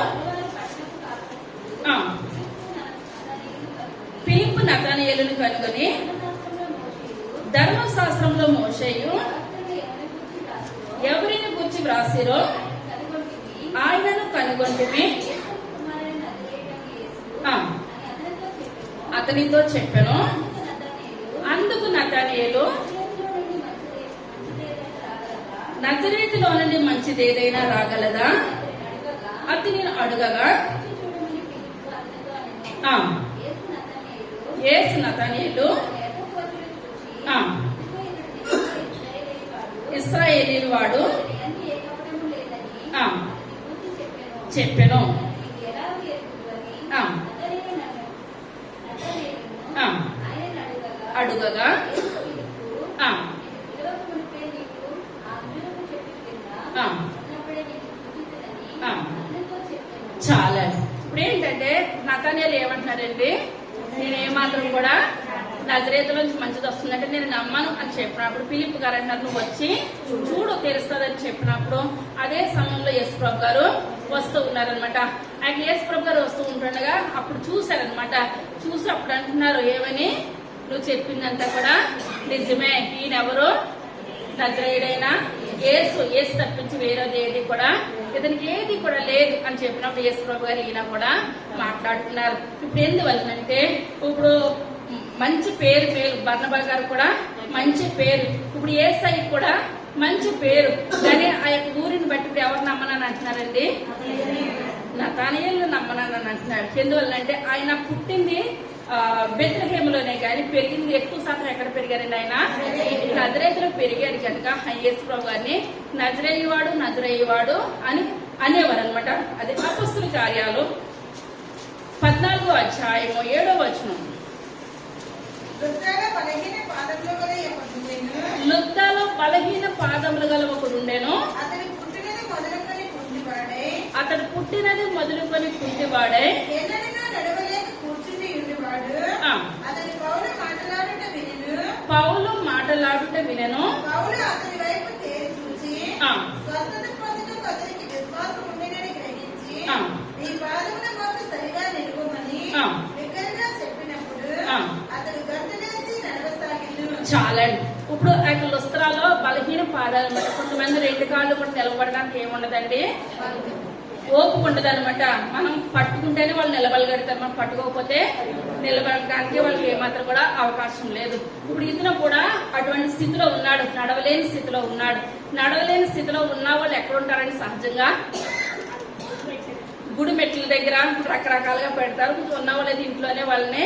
ఫిలిప్పు నతానియేలును కనుగొని ధర్మశాస్త్రంలో మోషేయు ఎవరిని గురించి వ్రాసిరో ఆయనను కనుగొంటిమి అతనితో చెప్పాను. అందుకు నతానియేలు, నజరేతులో నుండి మంచిది ఏదైనా రాగలదా అతని అడుగగా యేసు నతానియేలు ఇశ్రాయేలీయుల వాడు చెప్పెను. అడుగగా చాలా. ఇప్పుడు ఏంటంటే నతానియేలు ఏమంటున్నారండి, నేను ఏమాత్రం కూడా నజరేతు నుంచి మంచిది వస్తుందంటే నేను నమ్మను అని చెప్పినప్పుడు ఫిలిప్ గారు అంటారు, నువ్వు వచ్చి చూడు తెలుస్తుందని చెప్పినప్పుడు అదే సమయంలో యేసు ప్రభు గారు వస్తూ ఉన్నారనమాట. ఆయన యేసు ప్రభు గారు వస్తూ ఉంటుండగా అప్పుడు చూశారనమాట. చూసి అప్పుడు అంటున్నారు, ఏమని, నువ్వు చెప్పిందంతా కూడా నిజమే, ఈయనెవరు, నజరేయుడైన యేసు తప్పించి వేరేది ఏది కూడా ఇతనికి ఏది కూడా లేదు అని చెప్పినప్పుడు యేసు ప్రభు గారు ఈయన కూడా మాట్లాడుతున్నారు. ఇప్పుడు ఎందువల్లంటే ఇప్పుడు మంచి పేరు బర్నబా గారు కూడా మంచి పేరు, ఇప్పుడు యేసయ్య కూడా మంచి పేరు, కానీ ఆ యొక్క ఊరిని బట్టి ఇప్పుడు ఎవరు నమ్మనని అంటున్నారండి, నతానియేలు నమ్మనని అంటున్నాడు. ఎందువల్లంటే ఆయన పుట్టింది బెత్లెహేములోనే కానీ పెరిగింది ఎక్కువ శాతం ఎక్కడ పెరిగారండి, ఆయన నజరేతులో పెరిగారు కనుక యేసు ప్రభు గారిని నజరేయువాడు అని అనేవారు అనమాట. అది అపొస్తలుల కార్యాలు 14వ అధ్యాయము 7వ వచనం. లుద్దాలో బలహీన పాదములు గల ఒకడు ఉండెను, అతడు పుట్టినది మొదలుకొని కుంటివాడే, పౌలు మాటలాడుట వినెను, చాలండి. ఇప్పుడు అక్కడ లుస్త్రాలో బలహీన పాదాలు అనమాట. కొంతమంది 2 కాళ్ళు కూడా నిలబడడానికి ఏముండదండి, ఓపిక ఉండదు అనమాట. మనం పట్టుకుంటేనే వాళ్ళు నిలబడగలుగుతారు, మనం పట్టుకోకపోతే నిలబడడానికి వాళ్ళకి ఏమాత్రం కూడా అవకాశం లేదు. ఇప్పుడు ఇతను కూడా అటువంటి స్థితిలో ఉన్నాడు, నడవలేని స్థితిలో ఉన్నాడు. నడవలేని స్థితిలో ఉన్న వాళ్ళు ఎక్కడ ఉంటారని సహజంగా గుడి మెట్ల దగ్గర రకరకాలుగా పెడతారు. ఉన్న వాళ్ళైతే ఇంట్లోనే వాళ్ళని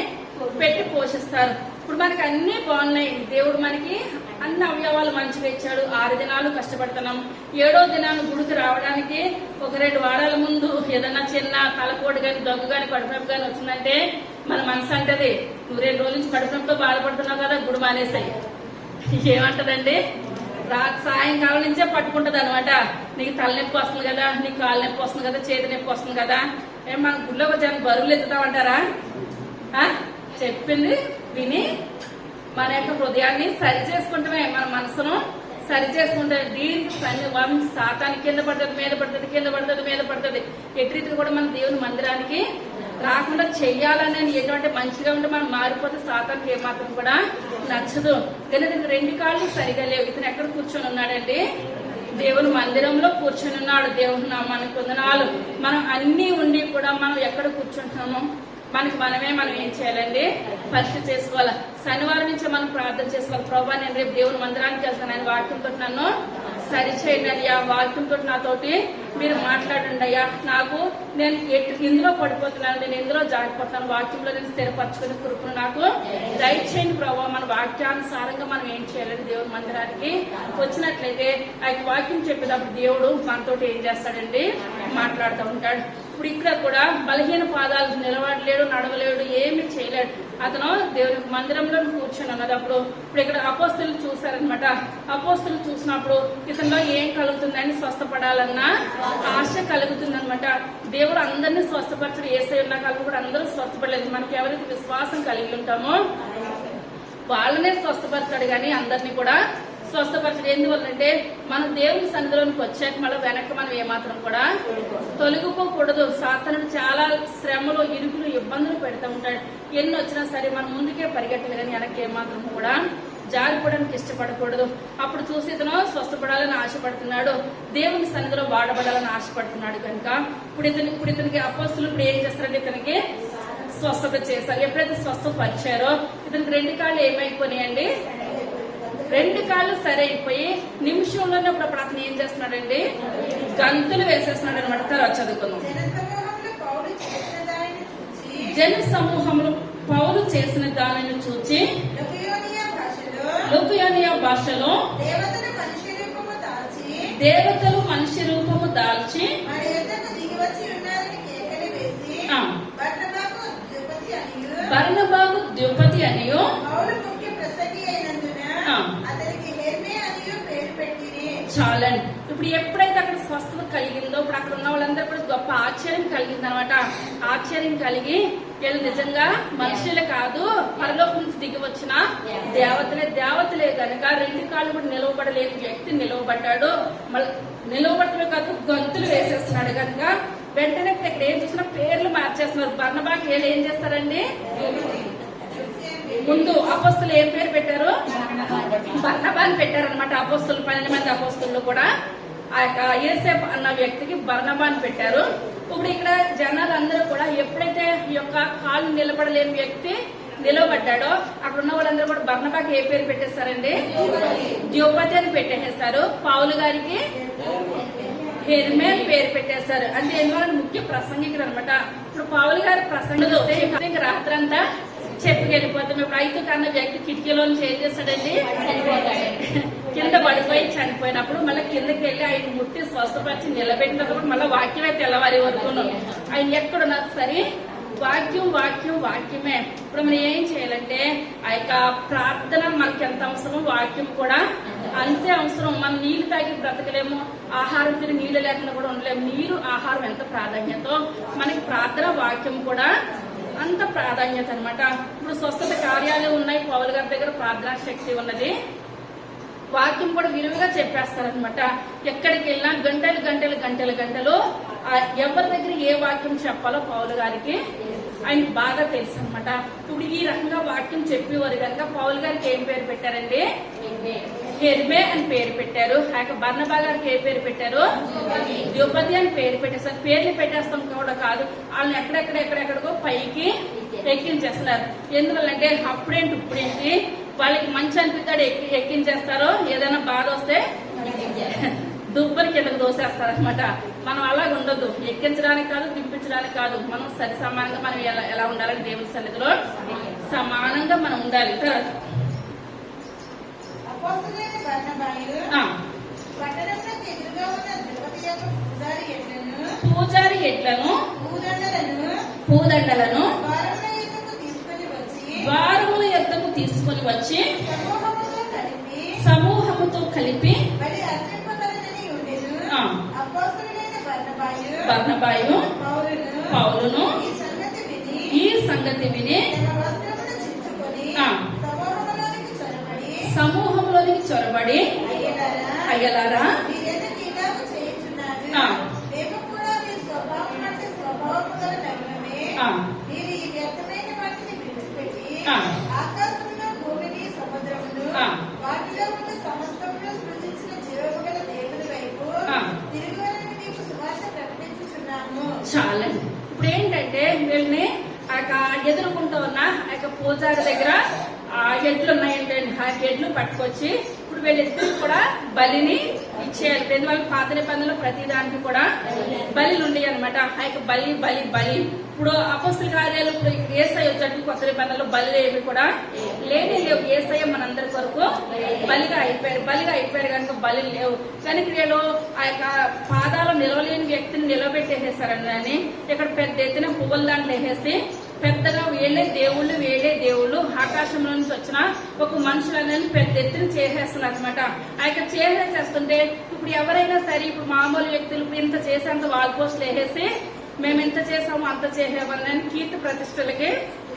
పెట్టి పోషిస్తారు. ఇప్పుడు మనకి అన్ని బాగున్నాయి, దేవుడు మనకి అన్ని అవయవాలు మంచిగా ఇచ్చాడు. 6 దినాలు కష్టపడుతున్నాం, 7వ దినాన్ని గుడికి రావడానికి ఒక 2 వారాల ముందు ఏదన్నా చిన్న తలపోటు కానీ దగ్గు కానీ కడుపునొప్పి కానీ వచ్చిందంటే మన మనసు అంటది, నువ్వు 2 రోజుల నుంచి కడుపునొప్పితో బాధపడుతున్నావు కదా, గుడి మానేసాయి. ఏమంటదండి, సాయంకాలం నుంచే పట్టుకుంటది అనమాట. నీకు తలనొప్పి వస్తుంది కదా, నీకు కాలు నొప్పి వస్తుంది కదా, చేతి నొప్పి వస్తుంది కదా, మన గుడిలో జనం బరువులు ఎత్తుతామంటారా? చెప్పింది విని మన యొక్క హృదయాన్ని సరి చేసుకుంటమే, మన మనసును సరి చేసుకుంటే దీనికి సాతానికి కింద పడుతుంది, మీద పడుతుంది. ఎటు రీతిని కూడా మన దేవుని మందిరానికి రాకుండా చెయ్యాలని ఎటువంటి మంచిగా ఉంటే మనం మారిపోతే సాతానికి ఏమాత్రం కూడా నచ్చదు. కానీ 2 కాళ్ళు సరిగా లేవు. ఇతను ఎక్కడ కూర్చొని ఉన్నాడండి, దేవుని మందిరంలో కూర్చొని ఉన్నాడు. దేవుని నామానికి వందనాలు. మనం అన్ని ఉండి కూడా మనం ఎక్కడ కూర్చుంటున్నామో మనం ఏం చేయాలండి, పరీక్ష చేసుకోవాలి. శనివారం నుంచి మనం ప్రార్థన చేసుకోవాలి. ప్రభా, నేను రేపు దేవుని మందిరానికి వెళ్తాను, ఆయన వాక్యంతో నన్ను సరిచేయండి అయ్యా, వాక్యంతో నాతోటి మీరు మాట్లాడండి అయ్యా. నేను ఇందులో పడిపోతున్నాను, నేను ఇందులో జారిపోతున్నాను, వాక్యంలో నేను స్థిరపరచుకునే కృపను నాకు దయచేయండి ప్రభావ. మన వాక్యానుసారంగా మనం ఏం చేయాలండి, దేవుని మందిరానికి వచ్చినట్లయితే ఆయన వాక్యం చెప్పేటప్పుడు దేవుడు మనతోటి ఏం చేస్తాడండి, మాట్లాడుతూ ఉంటాడు. ఇప్పుడు ఇక్కడ కూడా బలహీన పాదాలు నిలబడలేడు, నడవలేడు, ఏమి చేయలేడు. అతను దేవుని మందిరంలో కూర్చొని ఉన్నదప్పుడు ఇప్పుడు ఇక్కడ అపోస్తులు చూశారనమాట. అపోస్తులు చూసినప్పుడు ఇతనిలో ఏం కలుగుతుందని, స్వస్థపడాలన్న ఆశ కలుగుతుందనమాట. దేవుడు అందరినీ స్వస్థపరచడు. యేసయ్య ఉన్న కాలం కూడా అందరూ స్వస్థపడలేదు. మనకి ఎవరైతే విశ్వాసం కలిగి ఉంటామో వాళ్ళనే స్వస్థపరచాడు, కానీ అందరినీ కూడా స్వస్థపరచడం. ఎందువల్లంటే మనం దేవుని సన్నిధిలోనికి వచ్చాక మళ్ళీ వెనక్కి మనం ఏమాత్రం కూడా తొలగిపోకూడదు. సాతానుడు చాలా శ్రమలు, ఇరుకులు, ఇబ్బందులు పెడతా ఉంటాడు. ఎన్ని వచ్చినా సరే మనం ముందుకే పరిగెట్టాలి, కానీ వెనక్కి ఏమాత్రం కూడా జారిపోవడానికి ఇష్టపడకూడదు. అప్పుడు చూసి ఇతను స్వస్థపడాలని ఆశపడుతున్నాడు, దేవుని సన్నిధిలో వాడబడాలని ఆశపడుతున్నాడు. కనుక ఇప్పుడు ఇతనికి అపోస్తులు ఇప్పుడు ఏం చేస్తారంటే ఇతనికి స్వస్థత చేశారు. ఎప్పుడైతే స్వస్థపరిచారో ఇతనికి 2 కాళ్ళు ఏమైపోయినాయండి, 2 కాళ్ళు సరే అయిపోయి నిమిషంలోనే అప్పుడు అతను ఏం చేస్తున్నాడండి, గంతులు వేసేస్తున్నాడు అనమాట. తర్వాత చదువుకుందాం. జన సమూహంలో పౌలు చేసిన దానిని చూచి లుకియోనియా భాషలో దేవతలు మనిషి రూపము దాల్చి బర్నబాకు ద్విపతి అనియు చాలండి. ఇప్పుడు ఎప్పుడైతే అక్కడ స్వస్థత కలిగిందో ఇప్పుడు అక్కడ ఉన్న వాళ్ళందరూ కూడా గొప్ప ఆశ్చర్యం కలిగింది అనమాట. ఆశ్చర్యం కలిగి వీళ్ళు నిజంగా మనుషులే కాదు, పరలోకం నుంచి దిగి వచ్చిన దేవతలే కనుక 2 కాళ్ళు కూడా నిలవబడలేని వ్యక్తి నిలవబడ్డాడు. మళ్ళీ నిలవబడటమే కాదు, గంతులు వేసేస్తున్నాడు. కనుక వెంటనే ఇక్కడ ఏం చూసినా పేర్లు మార్చేస్తున్నారు. బర్నబాకి వీళ్ళు ఏం చేస్తారండి, ముందు అపోస్తులు ఏం పేరు పెట్టారు, బర్నబా అని పెట్టారనమాట. అపోస్తులు 12 మంది అపోస్తులు కూడా ఆ యొక్క యేసేపు అన్న వ్యక్తికి బర్నబా అని పెట్టారు. ఇప్పుడు ఇక్కడ జనాలందరూ కూడా ఎప్పుడైతే ఈ యొక్క కాళ్ళు నిలబడలేని వ్యక్తి నిలవబడ్డాడో అక్కడ ఉన్న వాళ్ళందరూ కూడా బర్నబాకి ఏ పేరు పెట్టేస్తారండి, ద్విపతి అని పెట్టేస్తారు. పౌలు గారికి హెర్మే పేరు పెట్టేస్తారు. అంటే ఎందువల్ల ముఖ్య ప్రసంగికుడు అనమాట. ఇప్పుడు పౌలు గారి ప్రసంగం రాత్రంతా చెప్పుకెళ్ళిపోతాం. ఇప్పుడు 5 కన్నా వ్యక్తి కిటికీలో ఏం చేస్తాడండి, కింద పడిపోయి చనిపోయినప్పుడు మళ్ళీ కిందకి వెళ్ళి ఆయన ముట్టి స్వస్థపరిచి నిలబెట్టిన తర్వాత మళ్ళీ వాక్యమే తెల్లవారి వరకు ఆయన ఎక్కడున్నారు సరే వాక్యమే. ఇప్పుడు మనం ఏం చేయాలంటే ఆ యొక్క ప్రార్థన మనకి ఎంత అవసరం, వాక్యం కూడా అంతే అవసరం. మనం నీళ్లు తాగి బ్రతకలేము, ఆహారం తిని నీళ్లు లేకుండా కూడా ఉండలేము. నీరు ఆహారం ఎంత ప్రాధాన్యతో మనకి ప్రార్థన వాక్యం కూడా అంత ప్రాధాన్యత అనమాట. ఇప్పుడు స్వస్థత కార్యాలు ఉన్నాయి, పౌలు గారి దగ్గర ప్రార్థనా శక్తి ఉన్నది, వాక్యం కూడా విలువగా చెప్పేస్తారనమాట. ఎక్కడికి వెళ్ళినా గంటలు ఎవరి దగ్గర ఏ వాక్యం చెప్పాలో పౌలు గారికి ఆయనకు బాగా తెలుసు అనమాట. ఇప్పుడు ఈ రకంగా వాక్యం చెప్పేవారు కనుక పౌలు గారికి ఏం పేరు పెట్టారండి, హెర్మే అని పేరు పెట్టారు. ఆ యొక్క బర్నబా గారికి ఏ పేరు పెట్టారు, ద్విపతి అని పేరు పెట్టేస్తారు. పేర్లు పెట్టేస్తాం కూడా కాదు, వాళ్ళని ఎక్కడెక్కడికో పైకి ఎక్కించేస్తున్నారు. ఎందువల్లంటే అప్పుడేంటి ఇప్పుడేంటి వాళ్ళకి మంచి అనిపిస్తాడు ఎక్కించేస్తారు, ఏదైనా బాధ వస్తే దుబ్బని కిందకు దోసేస్తారు అనమాట. మనం అలాగ ఉండొద్దు, ఎక్కించడానికి కాదు, దింపించడానికి కాదు. మనం సరి సమానంగా మనం ఎలా ఉండాలని దేవుని సన్నిధిలో సమానంగా మనం ఉండాలి. పూజారి ఎట్లను పూదండలను ద్వారముల యొద్దకు తీసుకొని వచ్చి సమూహముతో కలిపి బర్నబాయు పౌలును ఈ సంగతి విని సమూహంలోనికి చొరబడి అయ్యలారా చాలండి. ఇప్పుడు ఏంటంటే వీళ్ళని పూజారి దగ్గర ఆ ఎడ్లు ఉన్నాయంటండి. ఆ ఎడ్లు పట్టుకొచ్చి ఇప్పుడు వీళ్ళిద్దరు కూడా బలిని ఇచ్చేయాలి. రెండు వాళ్ళ పాత నిబంధనలు ప్రతి దానికి కూడా బలిలు ఉండేవి అనమాట. ఆ యొక్క బలి బలి బలి ఇప్పుడు అపోస్తుల కార్యాలు ఇప్పుడు యేసయ్య వచ్చేట్టు కొత్త నిబంధనలు బలి ఏవి కూడా లేని లేవు. యేసయ్య మనందరి కొరకు బలిగా అయిపోయారు కనుక బలి లేవు. కనుక వీళ్ళు ఆ యొక్క పాదాలు నిలవలేని వ్యక్తిని నిలబెట్టేసేసారని ఇక్కడ పెద్ద ఎత్తున పువ్వుల దాంట్లో వేసేసి పెద్దగా వీళ్ళే దేవుళ్ళు ఆకాశంలో నుంచి వచ్చిన ఒక మనుషులని పెద్ద ఎత్తున చేసేస్తున్నారు అనమాట. ఆ యొక్క చేసేస్తుంటే ఇప్పుడు ఎవరైనా సరే ఇప్పుడు మామూలు వ్యక్తులు ఇప్పుడు ఇంత చేసేంత వాల్ పోస్టులు వేసేసి మేము ఇంత చేసాము అంత చేసామని కీర్తి ప్రతిష్టలకి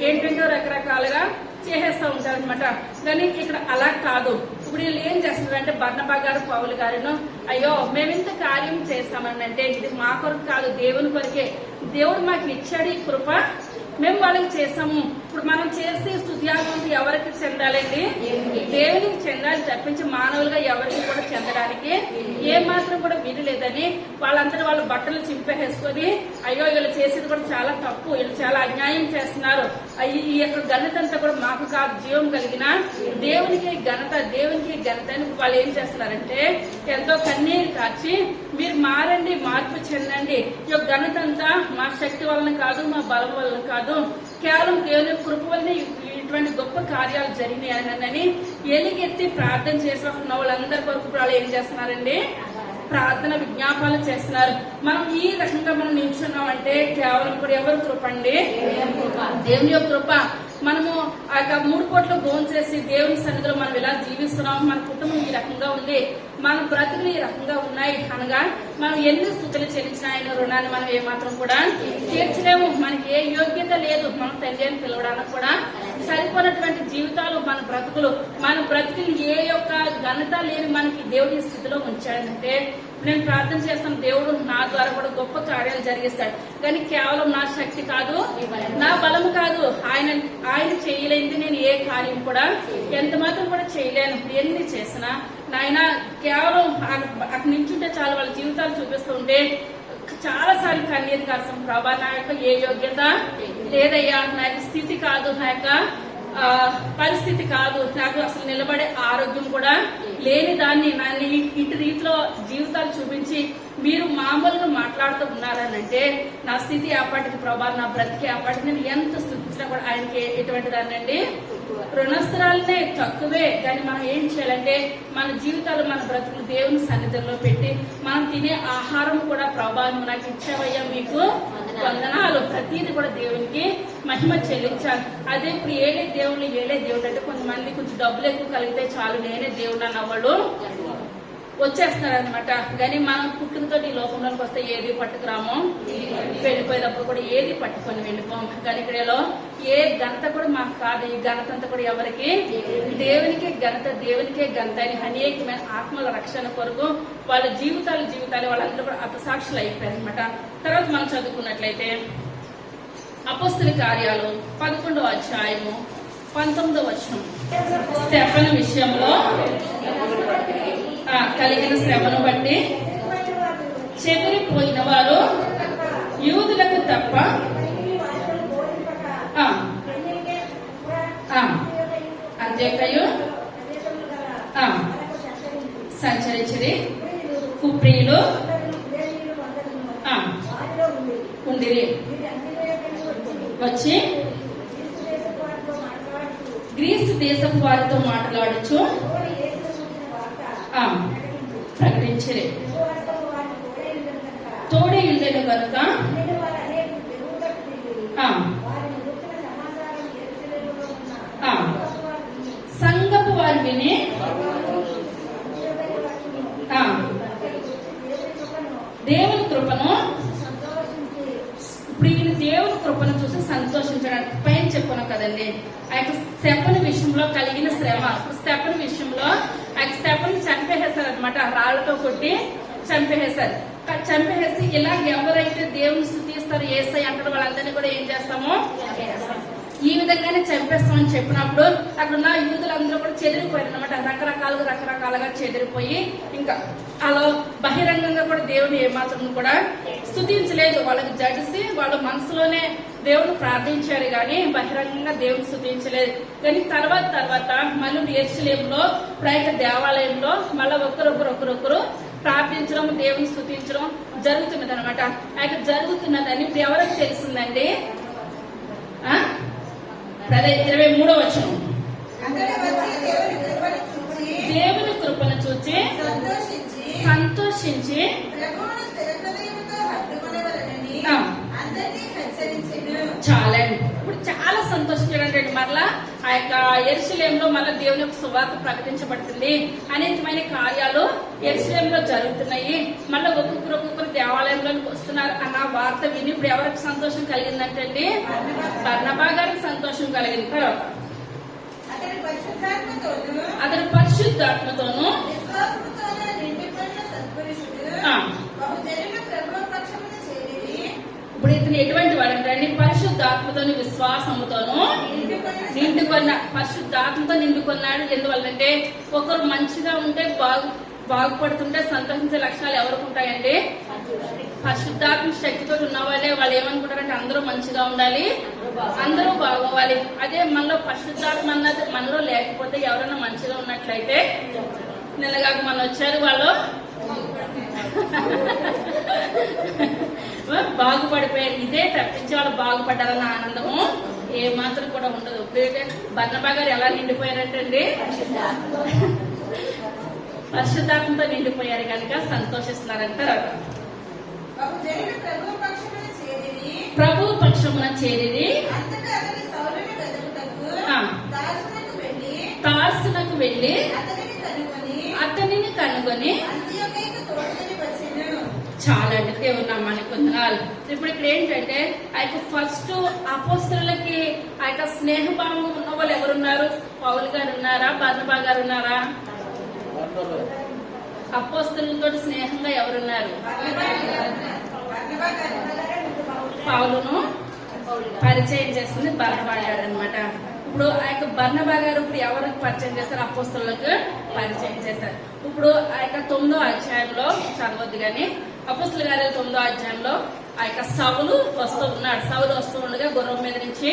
ఏంటంటో రకరకాలుగా చేసేస్తూ ఉంటారు అనమాట. కానీ ఇక్కడ అలా కాదు. ఇప్పుడు వీళ్ళు ఏం చేస్తున్నారంటే బర్నబా గారు పౌలు గారును అయ్యో మేమింత కార్యం చేస్తామని అంటే ఇది మా కొరకు కాదు, దేవుని కొరకే. దేవుడు మాకు ఇచ్చాడు ఈ కృప, మేము వాళ్ళకి చేసాము. ఇప్పుడు మనం చేసే స్తుత్యాగం ఎవరికి చెందాలండి? దేవునికి చెందాలి తప్పించి మానవులుగా ఎవరికి కూడా చెందడానికి ఏ మాత్రం కూడా వీలు లేదని వాళ్ళందరూ వాళ్ళ బట్టలు చింపేసుకొని అయ్యో వీళ్ళు చేసేది కూడా చాలా తప్పు, వీళ్ళు చాలా అన్యాయం చేస్తున్నారు, ఈ యొక్క ఘనత అంతా కూడా మాకు కాదు, జీవం కలిగిన దేవునికి ఘనత అని వాళ్ళు ఏం చేస్తున్నారంటే ఎంతో కన్నీరు కార్చి మీరు మారండి, మార్పు చెందండి, ఈ యొక్క ఘనత అంతా మా శక్తి వలన కాదు, మా బలం వలన కాదు, కేవలం దేవుని కృప వల్లనే ఇటువంటి గొప్ప కార్యాలు జరిగినాయని ఎలుగెత్తి ప్రార్థన చేసిన వాళ్ళందరి కొరకు వాళ్ళు ఏం చేస్తున్నారండి? ప్రార్థన విజ్ఞాపనలు చేస్తున్నారు. మనం ఈ రకంగా మనం నిల్చున్నామంటే కేవలం కూడా ఎవరు కృప అండి? దేవుని యొక్క కృప. మనము ఆ యొక్క 3 పూట్ల భోజనం చేసి దేవుని సన్నిధిలో మనం ఇలా జీవిస్తున్నాం, మన కుటుంబం ఈ రకంగా ఉంది, మన బ్రతుకులు ఈ రకంగా ఉన్నాయి అనగా మనం ఎన్ని స్థుతులు చెల్లించిన ఆయన రుణాన్ని మనం ఏమాత్రం కూడా తీర్చలేము. మనకి ఏ యోగ్యత లేదు, మనం తండ్రి అని పిలవడానికి కూడా సరిపోయినటువంటి జీవితాలు మన బ్రతుకులు ఏ యొక్క ఘనత లేని మనకి దేవుడి స్థితిలో ఉంచాడంటే నేను ప్రార్థన చేస్తాను, దేవుడు నా ద్వారా కూడా గొప్ప కార్యాలు జరిగిస్తాడు. కానీ కేవలం నా శక్తి కాదు, నా బలము కాదు, ఆయన చేయలేనిది నేను ఏ కార్యం కూడా ఎంత మాత్రం కూడా చేయలేను. ఎన్ని చేసినా నాయన కేవలం అక్కడి నుంచుంటే చాలా వాళ్ళ జీవితాలు చూపిస్తుంటే చాలా సార్లు కన్నీరు కాసం, ప్రభా నా యొక్క ఏ యోగ్యత లేదయ్యా, నా యొక్క స్థితి కాదు, నా యొక్క పరిస్థితి కాదు, నాకు అసలు నిలబడే ఆరోగ్యం కూడా లేని దాన్ని నన్ను ఇటు రీతిలో జీవితాలు చూపించి మీరు మామూలుగా మాట్లాడుతూ ఉన్నారనంటే నా స్థితి ఆపాటికి ప్రభా, నా బ్రతికి ఆపాటికి నేను ఎంత స్థుతించినా కూడా ఆయనకి ఎటువంటి దాన్ని అండి రుణస్థరాలనే తక్కువే. కానీ మనం ఏం చేయాలంటే మన జీవితాలు మన బ్రతుకులు దేవుని సన్నిధిలో పెట్టి మనం తినే ఆహారం కూడా ప్రభా నువ్వు నాకు ఇచ్చావయ్యా, మీకు వందనాలు, ప్రతిదీ కూడా దేవునికి మహిమ చెల్లించాలి. అదే ఇప్పుడు ఏడే దేవుడు అంటే కొంతమంది కొంచెం డబ్బులు ఎక్కువ కలిగితే చాలు నేనే దేవుడు అన్నవాళ్ళు వచ్చేస్తున్నారనమాట. కానీ మనం పుట్టుకతో ఈ లోకంలోకి వస్తే ఏది పట్టుకురామో, వెళ్ళిపోయేటప్పుడు కూడా ఏది పట్టుకొని వెళ్ళిపోం. కానీ ఇక్కడ ఏ ఘనత కూడా మాకు కాదు, ఈ ఘనత అంతా కూడా ఎవరికి? దేవునికే ఘనత అని అనేకమైన ఆత్మల రక్షణ కొరకు వాళ్ళ జీవితాలు వాళ్ళందరూ కూడా హతసాక్షులు అయిపోయారు అనమాట. తర్వాత మనం చదువుకున్నట్లయితే అపోస్తుల కార్యాలు 11వ అధ్యాయము 19వ వచనం. స్టెఫను విషయంలో కలిగిన శ్రమను బట్టి చెదిరిపోయిన వారు యూదులకు తప్ప అంత్యకయు సంచరించిరి, కుప్రీలు ఉండిరి, వచ్చి గ్రీసు దేశపు వారితో మాట్లాడచ్చు ప్రకటించరే. తోడే ఉండేను కనుక సంఘపు వారి విని దేవుని కృపను, ఇప్పుడు ఈయన దేవుని కృపను చూసి సంతోషించడానికి పైన చెప్పుకున్నాం కదండి. ఆ యొక్క స్టెఫను విషయంలో కలిగిన శ్రమ, స్టెఫను విషయంలో ఆ స్టెఫను చంపేసేశారు అనమాట, రాళ్లతో కొట్టి చంపేసేశారు. చంపేసి ఇలా ఎవరైతే దేవుని స్తుతిస్తారు యేసయ్య అక్కడ వాళ్ళందరినీ కూడా ఏం చేస్తామో ఈ విధంగానే చంపేస్తామని చెప్పినప్పుడు అక్కడ ఉన్న యూదులందరూ కూడా చెదిరిపోయారు అనమాట. రకరకాలుగా చెదిరిపోయి ఇంకా అలా బహిరంగంగా కూడా దేవుని ఏమాత్రం కూడా స్తుతించలేదు. వాళ్ళకి జడిసి వాళ్ళ మనసులోనే దేవుడు ప్రార్థించారు కానీ బహిరంగంగా దేవుని స్తుతించలేదు. కానీ తర్వాత మళ్ళీ యెరూషలేములో ప్రయత్న దేవాలయంలో మళ్ళీ ఒకరొకరు ప్రార్థించడం, దేవుని స్తుతించడం జరుగుతున్నది అనమాట. అయితే జరుగుతున్నదని ఇప్పుడు ఎవరికి తెలిసిందండి? 23వ వచనం, దేవుని కృపను చూచి సంతోషించి చాలండి. ఇప్పుడు చాలా సంతోషించాడంటే మరలా ఆ యొక్క యెరూషలేములో మళ్ళీ దేవుని యొక్క సువార్త ప్రకటించబడుతుంది. అనేకమైన కార్యాలు యెరూషలేములో జరుగుతున్నాయి. మళ్ళీ ఒక్కొక్కరు దేవాలయంలోకి వస్తున్నారు అన్న వార్త విని ఇప్పుడు ఎవరికి సంతోషం కలిగిందంటే అండి? బర్నబా గారికి సంతోషం కలిగింది. తర్వాత అతడు పరిశుద్ధాత్మతోను ఇప్పుడు ఇతను ఎటువంటి వాడంటే పరిశుద్ధాత్మతోని విశ్వాసముతోను నిండుకొన్న, పరిశుద్ధాత్మతో నిండుకున్నాడు. ఎందువల్లంటే ఒకరు మంచిగా ఉంటే బాగుపడుతుంటే సంతోషించే లక్షణాలు ఎవరికి ఉంటాయండి? పరిశుద్ధాత్మ శక్తితో ఉన్న వాళ్ళు ఏమనుకుంటారంటే అందరూ మంచిగా ఉండాలి, అందరూ బాగోవాలి. అదే మనలో పరిశుద్ధాత్మ అన్నది మనలో లేకపోతే ఎవరైనా మంచిగా ఉన్నట్లయితే నిన్నగాక మన వచ్చారు వాళ్ళు బాగుపడిపోయారు. ఇదే తప్పించి వాళ్ళు బాగుపడ్డారన్న ఆనందము ఏ మాత్రం కూడా ఉండదు. బర్నబా గారు ఎలా నిండిపోయారంటే అండి పరిశుద్ధాత్మతో నిండిపోయారు కనుక సంతోషిస్తున్నారంట. ప్రభు పక్షమున చేరి తార్సునకు వెళ్లి అతనిని కనుగొని చాలా అండి. దేవుని నామానికి వందనాలు. ఇప్పుడు ఇక్కడ ఏంటంటే ఆ యొక్క ఫస్ట్ అపోస్తలులకి ఆ యొక్క స్నేహభావం ఉన్న వాళ్ళు ఎవరున్నారు? పౌలు గారు ఉన్నారా? బర్నబా గారు ఉన్నారా? అపోస్తలులతో స్నేహంగా ఎవరున్నారు? పౌలును పరిచయం చేస్తుంది బర్నబా గారు అనమాట. ఇప్పుడు ఆ యొక్క బర్నబా గారు ఇప్పుడు ఎవరికి పరిచయం చేస్తారు? అపోస్తలులకు పరిచయం చేస్తారు. ఇప్పుడు ఆ యొక్క 9వ అధ్యాయంలో చదవద్దు కానీ అపోస్తల కార్యాలు 9వ అధ్యాయంలో ఆ యొక్క సౌలు వస్తూ ఉన్నాడు. సౌలు వస్తూ ఉండగా గుర్రం మీద నుంచి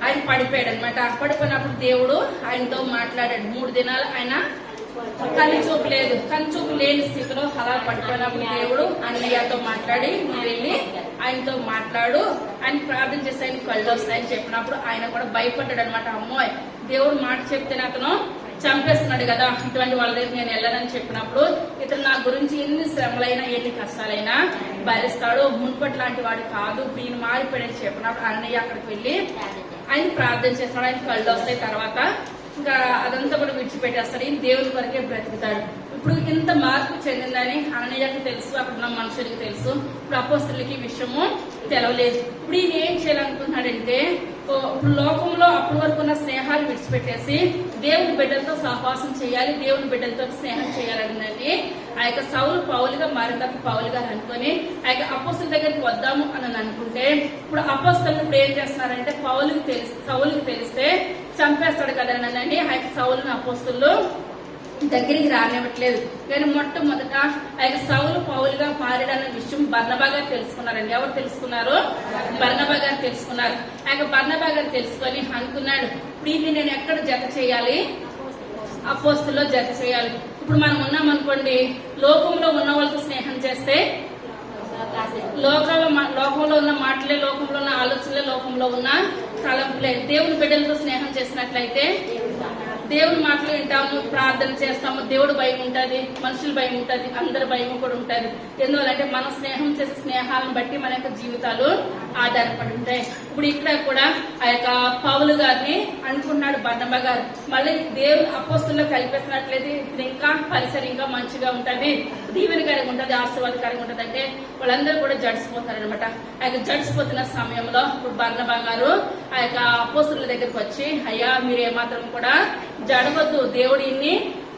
ఆయన పడిపోయాడు అనమాట. పడిపోయినప్పుడు దేవుడు ఆయనతో మాట్లాడాడు. 3 దినాలు ఆయన కనుచూపు లేదు, కనుచూపు లేని స్థితిలో అలా పడిపోయినప్పుడు దేవుడు అన్నయ్యతో మాట్లాడి నువ్వు వెళ్ళి ఆయనతో మాట్లాడు, ఆయన ప్రార్థన చేసి ఆయన కళ్ళు వస్తాయని చెప్పినప్పుడు ఆయన కూడా భయపడ్డాడు అనమాట. అమ్మోయ్ దేవుడు మాట చెప్తేనే అతను చంపేస్తున్నాడు కదా, ఇటువంటి వాళ్ళ దగ్గర నేను వెళ్ళనని చెప్పినప్పుడు ఇతను నా గురించి ఎన్ని శ్రమలైనా ఎన్ని కష్టాలైనా భరిస్తాడు, మున్పటి లాంటి వాడు కాదు, ఈయన మారిపోయాడని చెప్పినప్పుడు అన్నయ్య అక్కడికి వెళ్ళి ఆయన ప్రార్థన చేస్తాడు. ఆయన కళ్ళు వస్తాయి. తర్వాత ఇంకా అదంతా కూడా విడిచిపెట్టేస్తాడు. ఈయన దేవుని వరకే బ్రతుకుతాడు. ఇప్పుడు ఇంత మార్పు చెందిందని అన్నయ్యకి తెలుసు, అక్కడ ఉన్న మనుషులకి తెలుసు. ఇప్పుడు అపోస్తలులకి ఈ విషయము తెలవలేదు. ఇప్పుడు ఈయన ఏం చేయాలనుకుంటున్నాడంటే ఇప్పుడు లోకంలో అప్పటి వరకు ఉన్న స్నేహాలు విడిచిపెట్టేసి దేవుని బిడ్డలతో సహవాసం చేయాలి, దేవుని బిడ్డలతో స్నేహం చేయాలని ఆ యొక్క సౌలు పౌలుగా మారిన పౌలుగా అనుకుని ఆ యొక్క అపోస్తలుల దగ్గరికి వద్దాము అని అనుకుంటే ఇప్పుడు అపోస్తలు ఇప్పుడు ఏం చేస్తున్నారంటే సౌలుకి తెలిస్తే చంపేస్తాడు కదనండి. ఆ యొక్క సౌలుని అపోస్తలు దగ్గరికి రానివ్వట్లేదు. కానీ మొట్టమొదట ఆ యొక్క సౌలు పౌలుగా మారాడన్న విషయం బర్నబా గారు తెలుసుకున్నారండి. ఎవరు తెలుసుకున్నారు? బర్నబా గారు తెలుసుకున్నారు. ఆ యొక్క బర్నబా గారు తెలుసుకొని అనుకున్నాడు దీన్ని నేను ఎక్కడ జత చేయాలి? అపోస్తలులో జత చేయాలి. ఇప్పుడు మనం ఉన్నామనుకోండి, లోకంలో ఉన్న వాళ్ళతో స్నేహం చేస్తే లోకంలో ఉన్న మాటలే, లోకంలో ఉన్న ఆలోచనలే, లోకంలో ఉన్న తలంపులే. దేవుని బిడ్డలతో స్నేహం చేసినట్లయితే దేవుని మాటలు వింటాము, ప్రార్థన చేస్తాము, దేవుడు భయం ఉంటుంది, మనుషుల భయం ఉంటుంది, అందరి భయం కూడా ఉంటుంది. ఎందువల్లంటే మనం స్నేహం చేసే స్నేహాలను బట్టి మన యొక్క జీవితాలు ఆధారపడి ఉంటాయి. ఇప్పుడు ఇక్కడ కూడా ఆ యొక్క పౌలు గారిని అనుకున్నాడు బర్నబా గారు, మళ్ళీ దేవుడు అపోస్తలులో కలిపేసినట్లయితే ఇంకా పరిసరం ఇంకా మంచిగా ఉంటుంది, దీవెనకరంగా ఉంటుంది, ఆశీర్వాదకరంగా ఉంటుంది. అంటే వాళ్ళందరూ కూడా జడిసిపోతారు అనమాట. ఆ యొక్క జడిసిపోతున్న సమయంలో ఇప్పుడు బర్నబా గారు ఆ యొక్క అపోస్తలుల దగ్గరికి వచ్చి, అయ్యా మీరు ఏమాత్రం కూడా జడవద్దు, దేవుడు ఇన్ని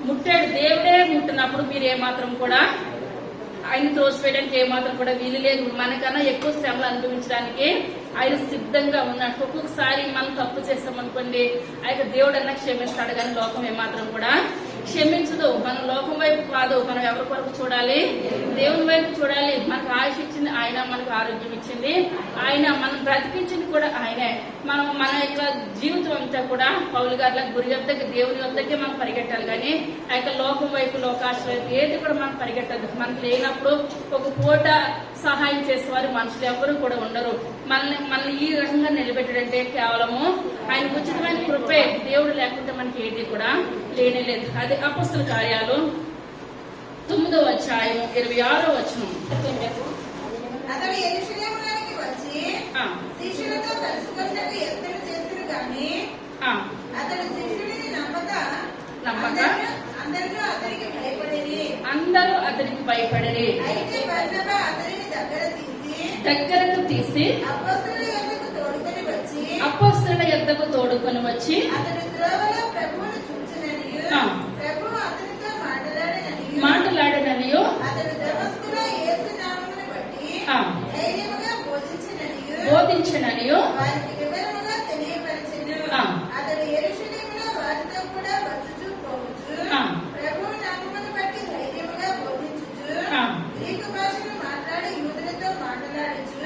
ముట్టాడు, దేవుడే ముట్టినప్పుడు మీరు ఏమాత్రం కూడా ఆయన తోసివేయడానికి ఏమాత్రం కూడా వీలు లేదు. మనకన్నా ఎక్కువ శ్రమలు అనుభవించడానికి ఆయన సిద్ధంగా ఉన్నాడు. ఒక్కొక్కసారి మనం తప్పు చేస్తామనుకోండి, ఆయన దేవుడు అన్నా క్షమిస్తాడు, కానీ లోకం ఏమాత్రం కూడా క్షమించదు. మనం లోకం వైపు కాదు, మనం ఎవరి కొరకు చూడాలి? దేవుని వైపు చూడాలి. మనకు ఆయుష్ ఇచ్చింది ఆయన, మనకు ఆరోగ్యం ఇచ్చింది ఆయన, మనం బ్రతికించింది కూడా ఆయనే. మనం మన యొక్క జీవితం అంతా కూడా పౌలు గారిలా గురి వద్దకి, దేవుని వద్దకే మనం పరిగెట్టాలి. కానీ ఆ యొక్క లోకం వైపు, లోకాశ వైపు ఏది కూడా మనం పరిగెట్టదు. మనకు లేనప్పుడు ఒక పూట సహాయం చేసేవారు మనుషులు ఎవరు కూడా ఉండరు. మనల్ని ఈ రకంగా నిలబెట్టాడంటే కేవలము ఆయన ఉచితమైన కృపే. దేవుడు లేకుంటే మనకి ఏది కూడా లేనే లేదు. అది అపొస్తలుల కార్యాలు 9వ అధ్యాయం 26వ వచనం. అతడు యెరూషలేములోనికి వచ్చి శిష్యులతో కలుసుకొనుటకు యత్నం చేసిరు గాని అతడు శిష్యుడిని నమ్మక అందరూ అతనికి భయపడిరి. అయితే బర్నబా అతనిని దగ్గరకు తీసి అపొస్తలుల యొద్దకు తోడుకొని వచ్చి అతడు త్రోవలో ప్రభువును చూచిననియు ప్రభువు అతనితో మాట్లాడిననియు అతడు దమస్కులో యేసు నామమును బట్టి ధైర్యముగా బోధించిననియు వారికి వివరముగా తెలియపరచెను. అతడు యెరూషలేములో వారితో కూడా వచ్చుచూ పోవచ్చు, ప్రభువు నామమును బట్టి ధైర్యముగా బోధించుచు, గ్రీకు భాషను మాట్లాడి యూదులతో మాట్లాడుచు